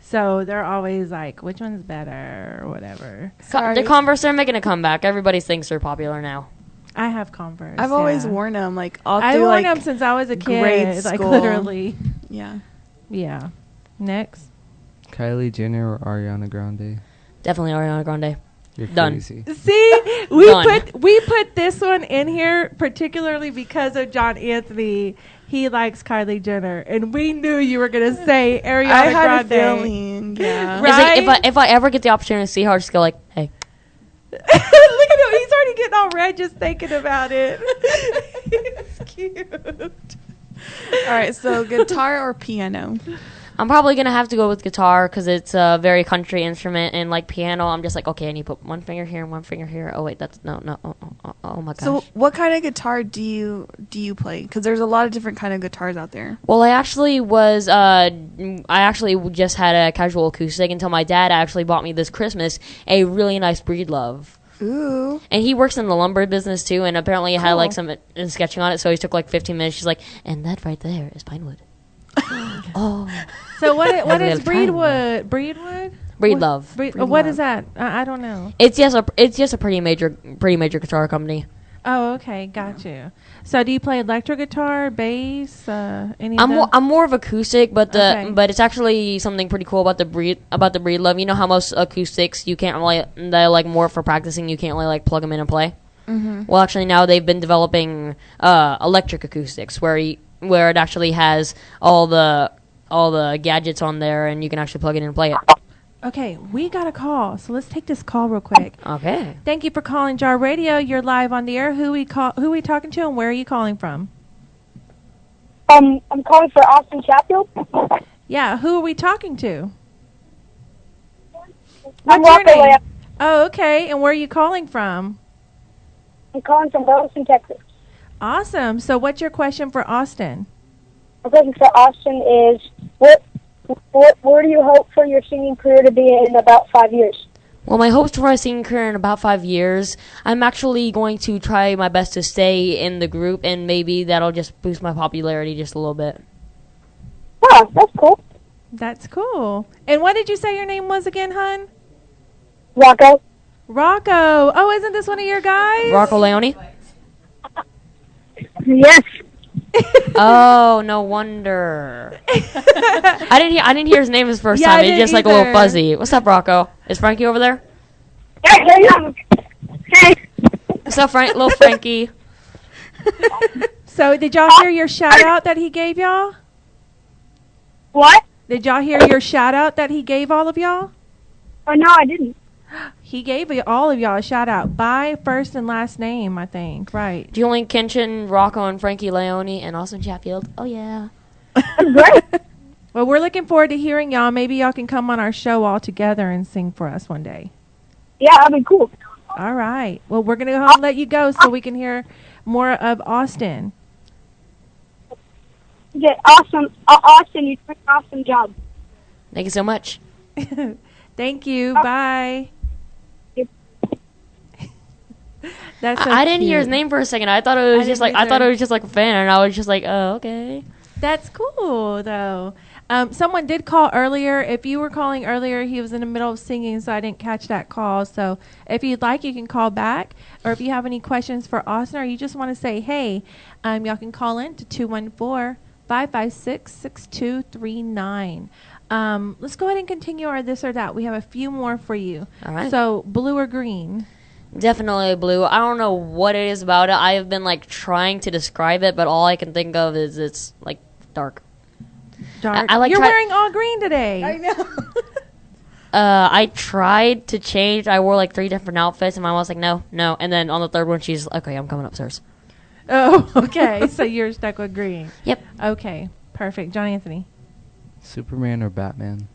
So they're always like, which one's better or whatever. The Converse, they're making a comeback. Everybody thinks they're popular now. I have Converse. I've always worn them. Like I've worn them since I was a kid. Grade like school. Literally. Yeah. Yeah. Next. Kylie Jenner or Ariana Grande? Definitely Ariana Grande. You're Done. crazy. See, we put this one in here particularly because of John Anthony. He likes Kylie Jenner, and we knew you were gonna say Ariana Grande. I had a feeling, yeah. Right? Like if I ever get the opportunity to see her, I'll just go like, hey. Look at him. He's already getting all red just thinking about it. It's cute. All right, so guitar or piano? I'm probably going to have to go with guitar because it's a very country instrument, and like piano, I'm just like, okay, I need to put one finger here and one finger here. Oh, wait, that's, no, oh my gosh. So what kind of guitar do you play? Because there's a lot of different kind of guitars out there. Well, I actually just had a casual acoustic until my dad actually bought me this Christmas a really nice Breedlove. Ooh. And he works in the lumber business too, and apparently it had like some sketching on it, so he took like 15 minutes. She's like, and that right there is pine wood. Oh. So what is Breedwood? Breedlove. What is that? I don't know. It's just a pretty major guitar company. Oh, okay, got you. So do you play electric guitar, bass, any of them? I'm more of acoustic, but but it's actually something pretty cool about the Breedlove. You know how most acoustics you can't really, they're like more for practicing. You can't really like plug them in and play. Mm-hmm. Well, actually now they've been developing electric acoustics where it actually has all the gadgets on there, and you can actually plug it in and play it. Okay, we got a call, so let's take this call real quick. Okay. Thank you for calling Jar Radio. You're live on the air. Who we talking to, and where are you calling from? I'm calling for Austin Chatfield. Yeah, who are we talking to? I'm What's your name? Walker. Oh, okay. And where are you calling from? I'm calling from Frisco Texas. Awesome. So what's your question for Austin? My question for Austin is, what where do you hope for your singing career to be in about 5 years? Well, my hopes for my singing career in about 5 years, I'm actually going to try my best to stay in the group, and maybe that'll just boost my popularity just a little bit. Oh, that's cool. That's cool. And what did you say your name was again, hun? Rocco. Rocco. Oh, isn't this one of your guys? Rocco Leone? Yes. Oh, no wonder. I didn't hear his name his first time. It's just like a little fuzzy. What's up, Rocco? Is Frankie over there? Hey. What's up, little Frankie? So, did y'all hear your shout out that he gave y'all? What? Did y'all hear your shout out that he gave all of y'all? Oh, no, I didn't. He gave all of y'all a shout out by first and last name, I think. Right. Julian Kinchin, Rocco, and Frankie Leone, and Austin Chatfield. Oh, yeah. That's great. Well, we're looking forward to hearing y'all. Maybe y'all can come on our show all together and sing for us one day. Yeah, that'd be cool. All right. Well, we're going to go ahead and let you go so we can hear more of Austin. Yeah, awesome. Austin, you did an awesome job. Thank you so much. Thank you. Bye. That's so I didn't hear his cute. name for a second. I thought it was just like a fan, and I was just like, oh, okay. That's cool, though. Someone did call earlier. If you were calling earlier, he was in the middle of singing, so I didn't catch that call. So if you'd like, you can call back. Or if you have any questions for Austin or you just want to say, hey, y'all can call in to 214-556-6239. Let's go ahead and continue our this or that. We have a few more for you. All right. So blue or green? Definitely blue. I don't know what it is about it. I have been like trying to describe it, but all I can think of is it's like dark. Dark. I like You're wearing all green today. I know. I tried to change. I wore like 3 different outfits, and my mom was like, no. And then on the third one, she's like, okay, I'm coming upstairs. Oh, okay. So you're stuck with green. Yep. Okay. Perfect. John Anthony. Superman or Batman?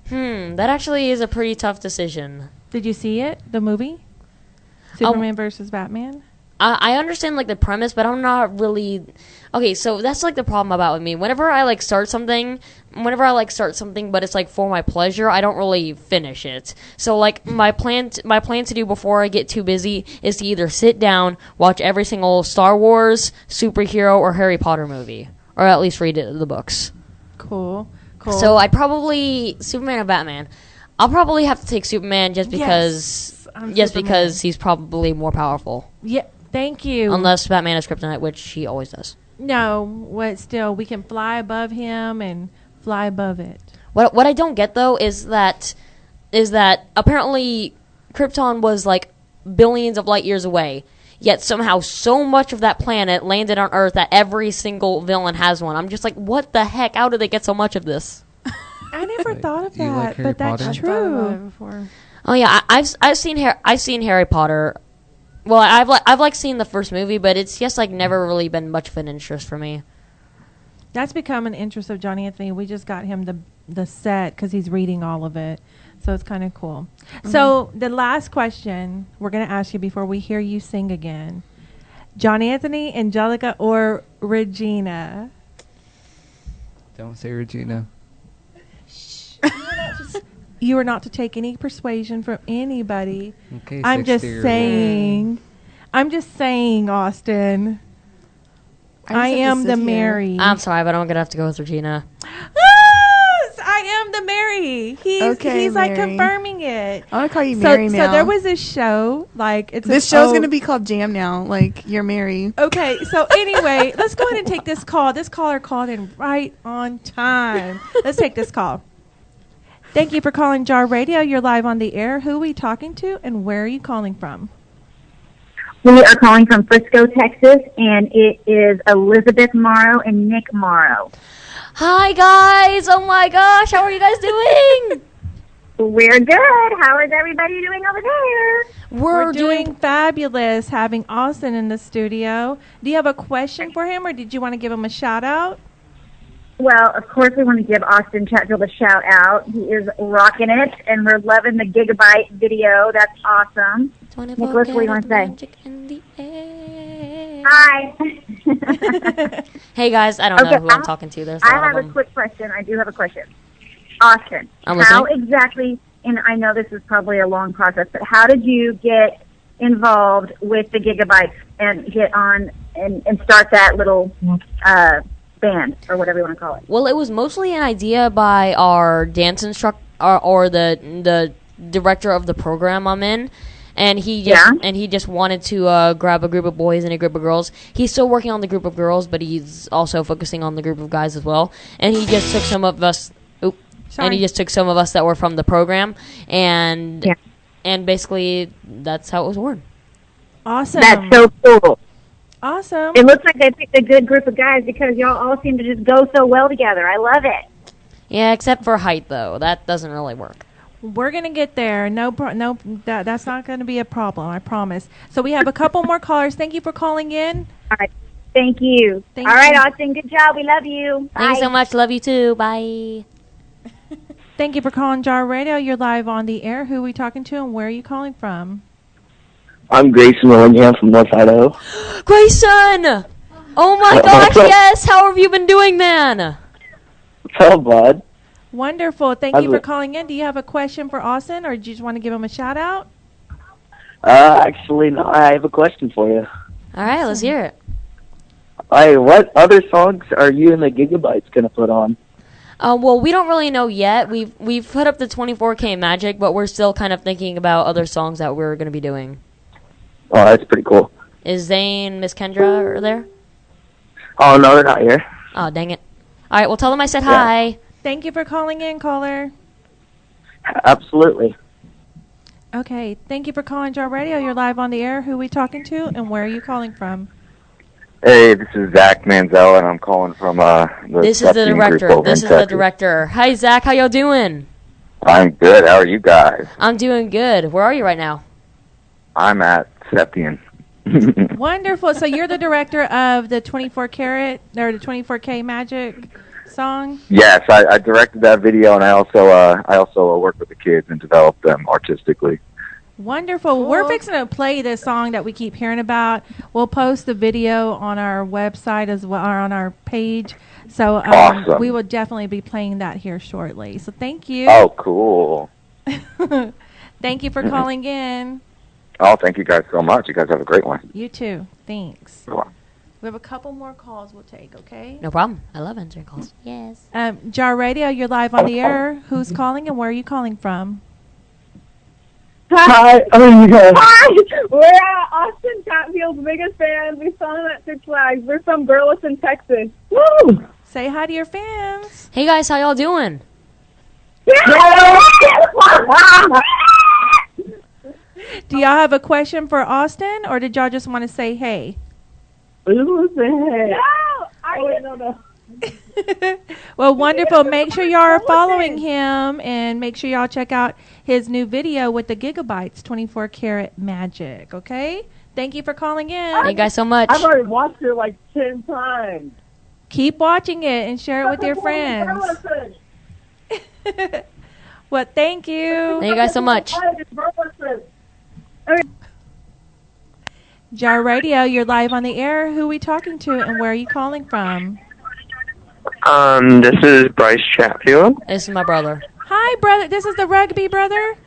That actually is a pretty tough decision. Did you see it? The movie? Superman versus Batman? I understand like the premise, but I'm not really okay. So that's like the problem about with me. Whenever I start something, but it's like for my pleasure, I don't really finish it. So like my plan to do before I get too busy is to either sit down, watch every single Star Wars, superhero, or Harry Potter movie, or at least read the books. Cool. So I'd probably Superman or Batman. I'll probably have to take Superman just because because he's probably more powerful. Yeah. Thank you. Unless Batman has kryptonite, which he always does. No, still we can fly above him and fly above it. What I don't get though is that apparently Krypton was like billions of light years away, yet somehow so much of that planet landed on Earth that every single villain has one. I'm just like, what the heck? How did they get so much of this? I never thought of you like that, Harry but that's Potter? true. Oh yeah, I've seen Harry Potter. Well, I've seen the first movie, but it's just like never really been much of an interest for me. That's become an interest of John Anthony. We just got him the set because he's reading all of it, so it's kind of cool. Mm-hmm. So the last question we're going to ask you before we hear you sing again: John Anthony, Angelica, or Regina? Don't say Regina. You are not to take any persuasion from anybody. Okay, I'm just saying, Austin. I am the Mary. I'm sorry, but I'm gonna have to go with Regina. Yes, I am the Mary. He's like confirming it. I want to call you Mary now. So there was this show, this show's going to be called Jam now. Like, you're Mary. Okay, so anyway, let's go ahead and take this call. This caller called in right on time. Let's take this call. Thank you for calling Jar Radio. You're live on the air. Who are we talking to, and where are you calling from? We are calling from Frisco, Texas, and it is Elizabeth Morrow and Nick Morrow. Hi, guys. Oh, my gosh. How are you guys doing? We're good. How is everybody doing over there? We're doing fabulous having Austin in the studio. Do you have a question for him, or did you want to give him a shout-out? Well, of course, we want to give Austin Chatfield a shout-out. He is rocking it, and we're loving the Gigabyte video. That's awesome. Nicholas, what do you want to say? Hi. Hey, guys. I don't know who I'm talking to. There's a lot of I have them. a quick question. I do have a question. Austin, I'm how listening. exactly, and I know this is probably a long process, but how did you get involved with the Gigabytes and get on and start that little band, or whatever you want to call it? Well, it was mostly an idea by our dance instructor, or the director of the program I'm in. And he just wanted to grab a group of boys and a group of girls. He's still working on the group of girls, but he's also focusing on the group of guys as well. And he just took some of us. And he just took some of us that were from the program, and basically that's how it was born. Awesome. That's so cool. Awesome. It looks like they picked a good group of guys because y'all all seem to just go so well together. I love it. Yeah, except for height though. That doesn't really work. We're gonna get there. That's not gonna be a problem. I promise. So we have a couple more callers. Thank you for calling in. All right. Thank you. All right, Austin. Good job. We love you. Thank you so much. Love you too. Bye. Thank you for calling Jar Radio. You're live on the air. Who are we talking to, and where are you calling from? I'm Grayson Willingham from North Idaho. Grayson! Oh my gosh, yes! How have you been doing, man? What's up, bud? Wonderful. Thank you for calling in. Do you have a question for Austin, or do you just want to give him a shout out? Actually, no. I have a question for you. All right, let's hear it. Hey, what other songs are you and the Gigabytes gonna put on? Well, we don't really know yet. We've put up the 24K Magic, but we're still kind of thinking about other songs that we're going to be doing. Oh, that's pretty cool. Is Zane, Miss Kendra are there? Oh, no, they're not here. Oh, dang it. All right, well, tell them I said hi. Thank you for calling in, caller. Absolutely. Okay, thank you for calling Jar Radio. You're live on the air. Who are we talking to, and where are you calling from? Hey, this is Zakk Manziel, and I'm calling from the This is the Chatfield director. group over This in is the Texas. director. Hi, Zach. How y'all doing? I'm good. How are you guys? I'm doing good. Where are you right now? I'm at Septian. Wonderful. So you're the director of the 24 karat or the 24K Magic song? Yes, I directed that video, and I also work with the kids and develop them artistically. Wonderful. Cool. We're fixing to play this song that we keep hearing about. We'll post the video on our website as well, or on our page. So Awesome. we will definitely be playing that here shortly. So thank you. Oh, cool. Thank you for calling in. Oh, thank you guys so much. You guys have a great one. You too. Thanks. Bye. We have a couple more calls we'll take, okay? No problem. I love answering calls. Yes. Jar Radio, you're live on the air. Who's calling and where are you calling from? Hi. Oh, yeah. Hi. We're Austin Chatfield's biggest fans. We saw him at Six Flags. We're from Burleson, Texas. Woo! Say hi to your fans. Hey, guys. How y'all doing? Do y'all have a question for Austin, or did y'all just want to say hey? We just want to say hey. No! Well, wonderful. Make sure y'all are following him, and make sure y'all check out his new video with the Gigabytes 24 karat magic, okay? Thank you for calling in. Thank you guys so much. I've already watched it like 10 times. Keep watching it and share it with your friends. Well, thank you. Thank you guys so much. Jar Radio, you're live on the air. Who are we talking to, and where are you calling from? This is Bryce Chatfield. This is my brother. Hi, brother. This is the rugby brother.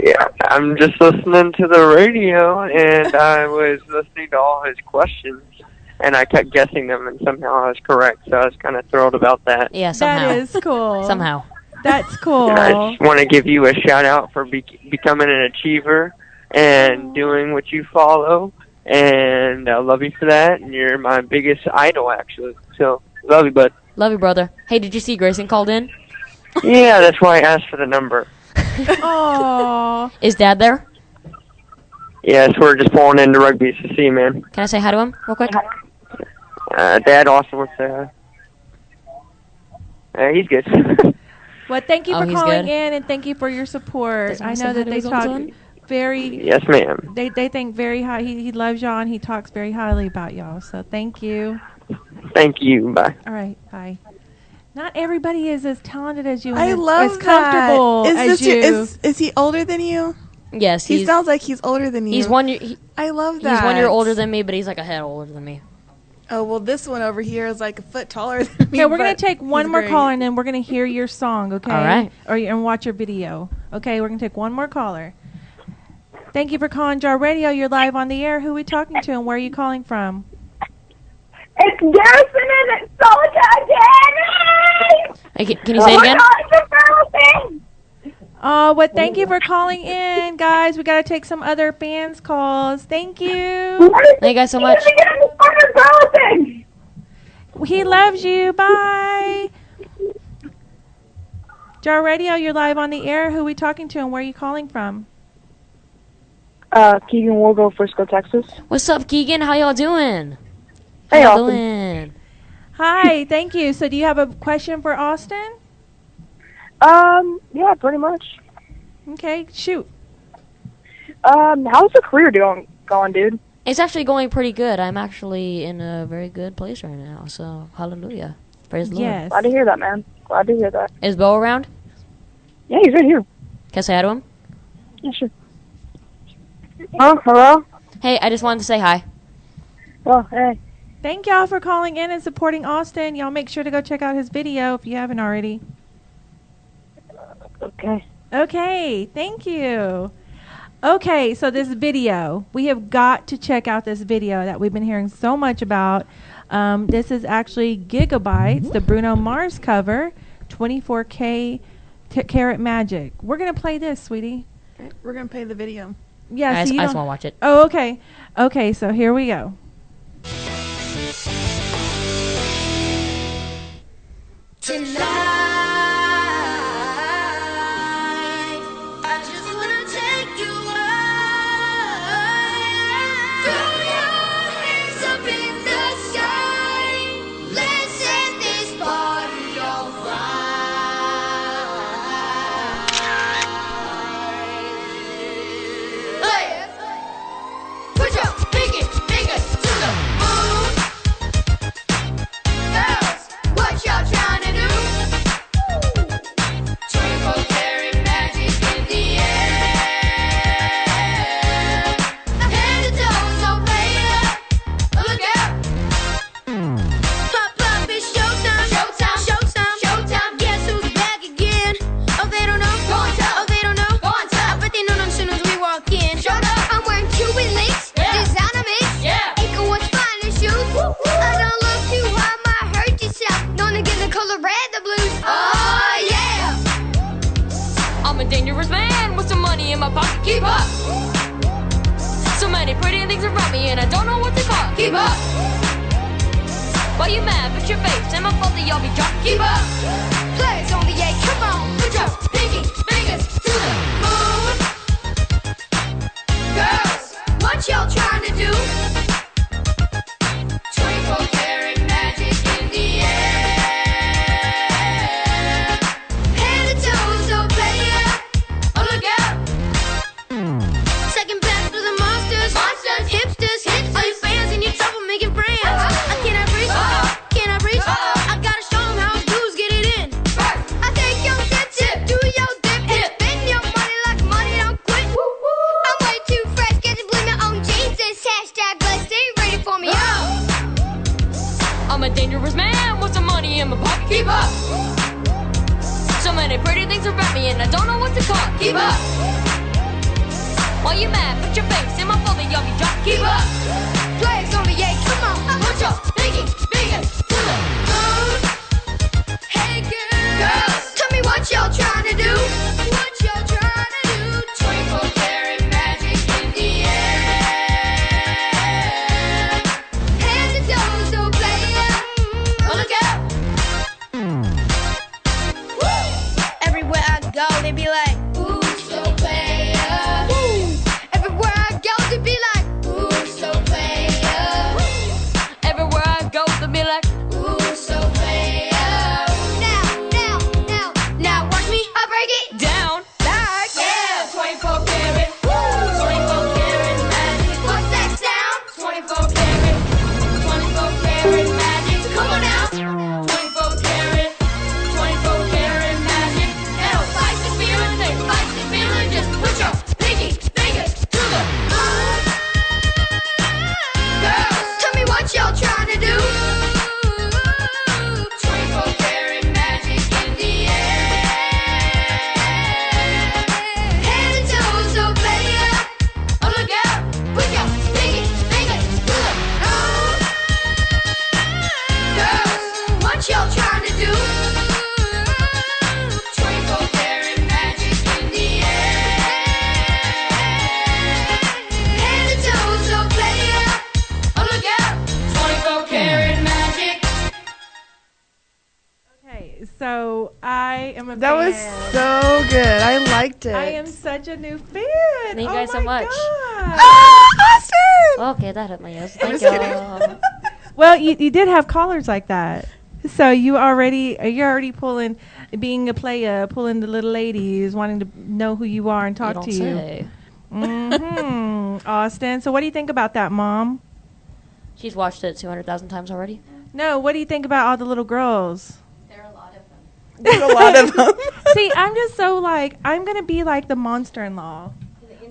Yeah, I'm just listening to the radio, and I was listening to all his questions, and I kept guessing them, and somehow I was correct, so I was kind of thrilled about that. Yeah, somehow. That is cool. Somehow. That's cool. And I just want to give you a shout-out for becoming an achiever and doing what you follow, and I love you for that, and you're my biggest idol, actually. So, love you, bud. Love you, brother. Hey, did you see Grayson called in? Yeah, that's why I asked for the number. Aww. Is Dad there? Yes, we're just pulling into rugby to see, man. Can I say hi to him real quick? Dad also wants to he's good. Well, thank you for he's calling good. in, and thank you for your support. Doesn't he I say know hi that to they his old talk son? very... Yes, ma'am. They think very high. He loves y'all, and he talks very highly about y'all. So thank you. Thank you. Bye. All right, bye. Not everybody is as talented as you. I and love as comfortable that. as you. Is he older than you? Yes, he sounds like he's older than you. He's 1 year. I love that. He's 1 year older than me, but he's like a head older than me. Oh, well, this one over here is like a foot taller than me. Okay, we're going to but take one he's more great. caller, and then we're going to hear your song, okay? All right. And watch your video. Okay, we're going to take one more caller. Thank you for calling Jar Radio. You're live on the air. Who are we talking to, and where are you calling from? It's Garrison and it's Solitaire Danny! Hey, can you say it again? Thank you for calling in, guys. We got to take some other fans' calls. Thank you. Thank you guys so much. He loves you. Bye. Jar Radio, you're live on the air. Who are we talking to, and where are you calling from? Keegan Wogo, Frisco, Texas. What's up, Keegan? How y'all doing? Hey, How y'all Austin. doing? Hi, thank you. So do you have a question for Austin? Yeah, pretty much. Okay, shoot. How's the career going, dude? It's actually going pretty good. I'm actually in a very good place right now. So, hallelujah. Praise the Lord. Glad to hear that, man. Glad to hear that. Is Bo around? Yeah, he's right here. Can I say hi to him? Yeah, sure. Oh, hello? Hey, I just wanted to say hi. Oh, hey. Thank y'all for calling in and supporting Austin. Y'all make sure to go check out his video if you haven't already. Okay. Okay, thank you. Okay, so this video, we have got to check out this video that we've been hearing so much about. This is actually Gigabytes, the Bruno Mars cover, 24K Carat Magic. We're going to play this, sweetie. We're going to play the video. Yeah, I so just want to watch it. Oh, okay. Okay, so here we go. I just wanna take you high. Throw your hands up in the sky. Let's set this party on fire. Hey, put your pinky fingers to the moon. Girls, what y'all trying to do? Twinkle, carry magic in the air. Head to toe, so play it. Look out. Pop up, it's showtime. Showtime, showtime, showtime. Guess who's back again? Oh, they don't know. Go on top. Oh, they don't know. Go on top. I bet they know them soon as we walk in. Shut up. I'm wearing Cuban links. Designer mix. Ain't what's fine in shoes. I don't look too hard, might hurt yourself. Known to get the color red, the blues. Oh, yeah. I'm a dangerous man with some money in my pocket. Keep up. So many pretty things around me and I don't know what to call. Keep up. Why you mad? Put your face and my fault that y'all be drunk. Keep up. Players on the A, come on. Put your pinky fingers to the moon. Girls, what y'all trying to do? Twinkle, carry magic in the air. Head to toe, so play it. Oh, look out. Second best for the monsters. Monsters, hipsters, hipsters. All you fans in your trouble making friends. I cannot reach. Can I reach? I gotta show 'em how dudes get it in. First, I take your dip, do your dip, and spend your money like money don't quit. I'm way too fresh, get to blame my own jeans. This hashtag blessed, stay ready for me. I'm a dangerous man with some money in my pocket. Keep up. So many pretty things around me and I don't know what to call. Keep up. Why you mad? Put your face in my fault that y'all be drunk. Keep up. Players on the A, come on. Put your pinky fingers to the moon. Hey, girls, tell me what y'all trying to do. What y'all trying to do? Twinkle, carry magic in the air. Head to toe, so play it. Oh, look out. Woo. Everywhere I go, they be like, ooh, so player. Woo. Everywhere I go, they be like, ooh, so player. Everywhere I go, they'll be like, ooh, so player. Now, watch me, I break it down. So I am a That was fan. so good. I liked it. I am such a new fan. Thank you guys so my much. God. Austin! Okay, that hurt my ears. I'm Thank just you. Well, you did have callers like that. So you're already pulling, being a player, pulling the little ladies, wanting to know who you are and talk don't to you. say. Austin. So what do you think about that, Mom? She's watched it 200,000 times already. No, what do you think about all the little girls? There's a lot of them. See, I'm just so like, I'm going to be like the monster-in-law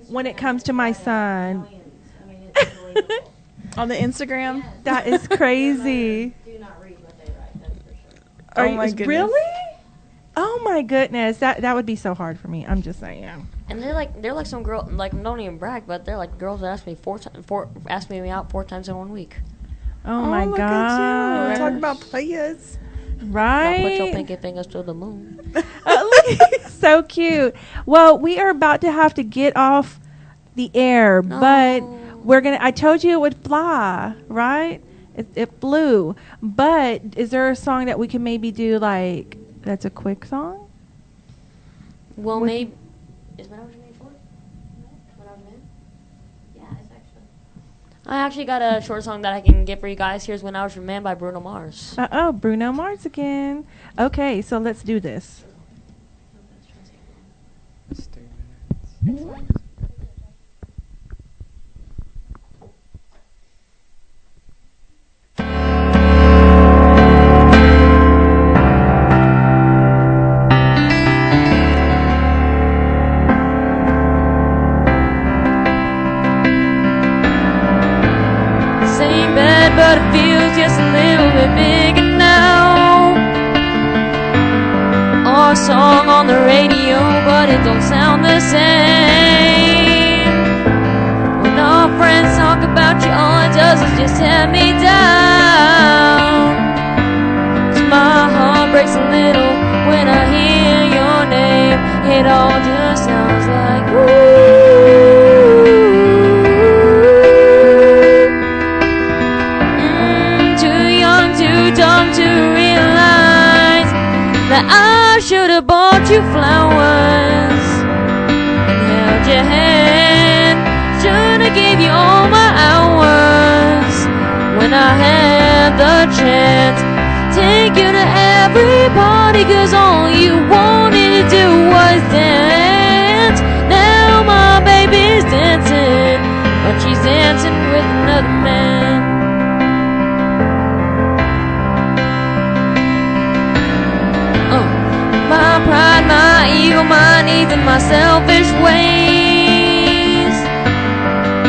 when it comes to my son. On the Instagram? That is crazy. Do not read what they write, that's for sure. Are Oh my you goodness. really? Oh my goodness, that would be so hard for me. I'm just saying. And they're like some girl, like, don't even brag, but they're like girls that ask me out 4 times in 1 week. Oh my look God. at you. Talk about players. Right? Now put your pinky fingers to the moon. So cute. Well, we are about to have to get off the air, but I told you it would fly, right? It flew. But is there a song that we can maybe do, like, that's a quick song? Well, maybe. Is When I Was Your Man short? When I Was Your Man? Yeah, it's actually. I actually got a short song that I can get for you guys. Here's When I Was Your Man by Bruno Mars. Bruno Mars again. Okay, so let's do this. Same bed, but it feels just a little bit bigger now. Our song on the radio, but it don't sound the same. When our friends talk about you, all it does is just tear me down. So my heart breaks a little when I hear your name. It all just sounds like too dumb to realize that I should have bought you flowers and held your hand. Should have gave you all my hours when I had the chance. Take you to every party, 'cause all you wanted to do was dance. Now my baby's dancing, but she's dancing with another man. My pride, my ego, my needs, and my selfish ways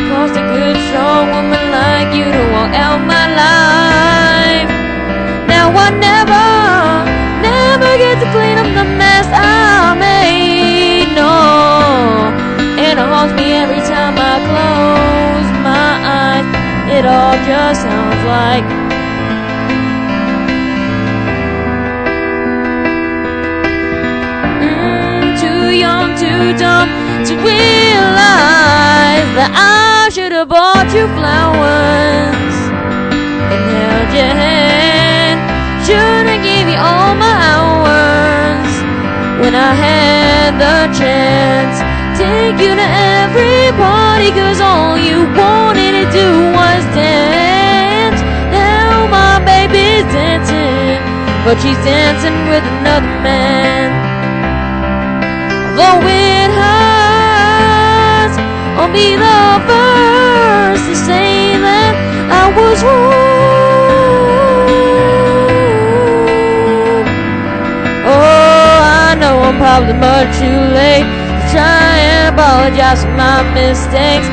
caused a good, strong woman like you to walk out my life. Now I never get to clean up the mess I made, no. And it haunts me every time I close my eyes. It all just sounds like young, too dumb to realize that I should have bought you flowers and held your hand. Should have gave you all my hours when I had the chance. Take you to every party, 'cause all you wanted to do was dance. Now my baby's dancing, but she's dancing with another man. Though it hurts, I'll be the first to say that I was wrong. Oh, I know I'm probably much too late to try and apologize for my mistakes.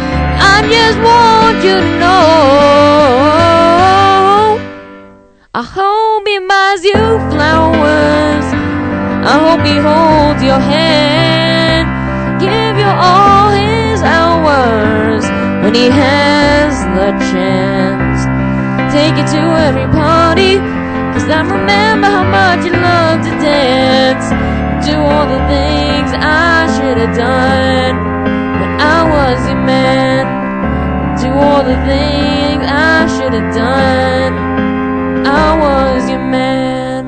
I just want you to know, I hope he buys you flowers. I hope he holds your hand, give you all his hours when he has the chance. Take you to every party, 'cause I remember how much you loved to dance. Do all the things I should have done when I was your man. Do all the things I should have done. I was your man.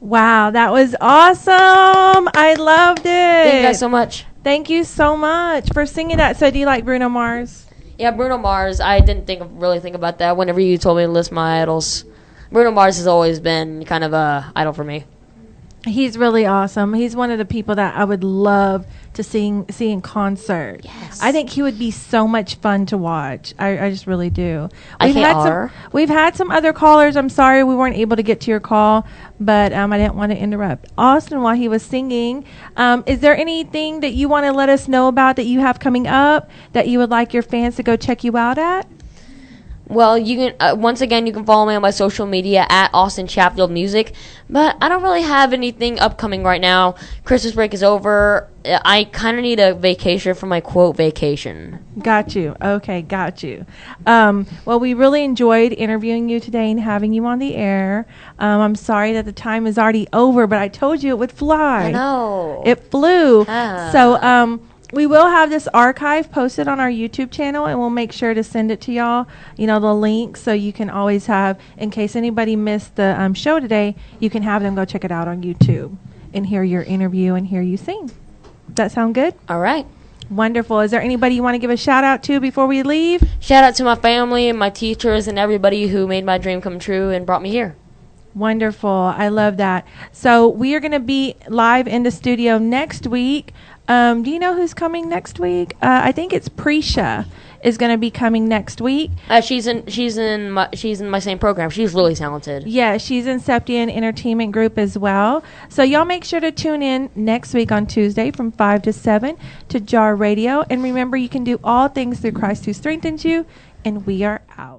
Wow, that was awesome. I loved it. Thank you guys so much. Thank you so much for singing that. So do you like Bruno Mars? Yeah, Bruno Mars. I didn't really think about that whenever you told me to list my idols. Bruno Mars has always been kind of a idol for me. He's really awesome. He's one of the people that I would love to see in concert. Yes. I think he would be so much fun to watch. I just really do. We've had some other callers. I'm sorry we weren't able to get to your call, but I didn't want to interrupt Austin while he was singing. Is there anything that you want to let us know about that you have coming up that you would like your fans to go check you out at? Well, you can once again you can follow me on my social media at Austin Chatfield Music, but I don't really have anything upcoming right now. Christmas break is over. I kind of need a vacation for my quote vacation. Got you. Okay, got you. Well, we really enjoyed interviewing you today and having you on the air. I'm sorry that the time is already over, but I told you it would fly. I know. It flew. Ah. So, we will have this archive posted on our YouTube channel, and we'll make sure to send it to y'all, the link, so you can always have, in case anybody missed the show today, you can have them go check it out on YouTube and hear your interview and hear you sing. Does that sound good? All right. Wonderful. Is there anybody you want to give a shout out to before we leave? Shout out to my family and my teachers and everybody who made my dream come true and brought me here. Wonderful. I love that. So we are going to be live in the studio next week. Do you know who's coming next week? I think it's Prisha is going to be coming next week. She's in my same program. She's really talented. Yeah, she's in Septian Entertainment Group as well. So y'all make sure to tune in next week on Tuesday from 5 to 7 to Jar Radio. And remember, you can do all things through Christ who strengthens you. And we are out.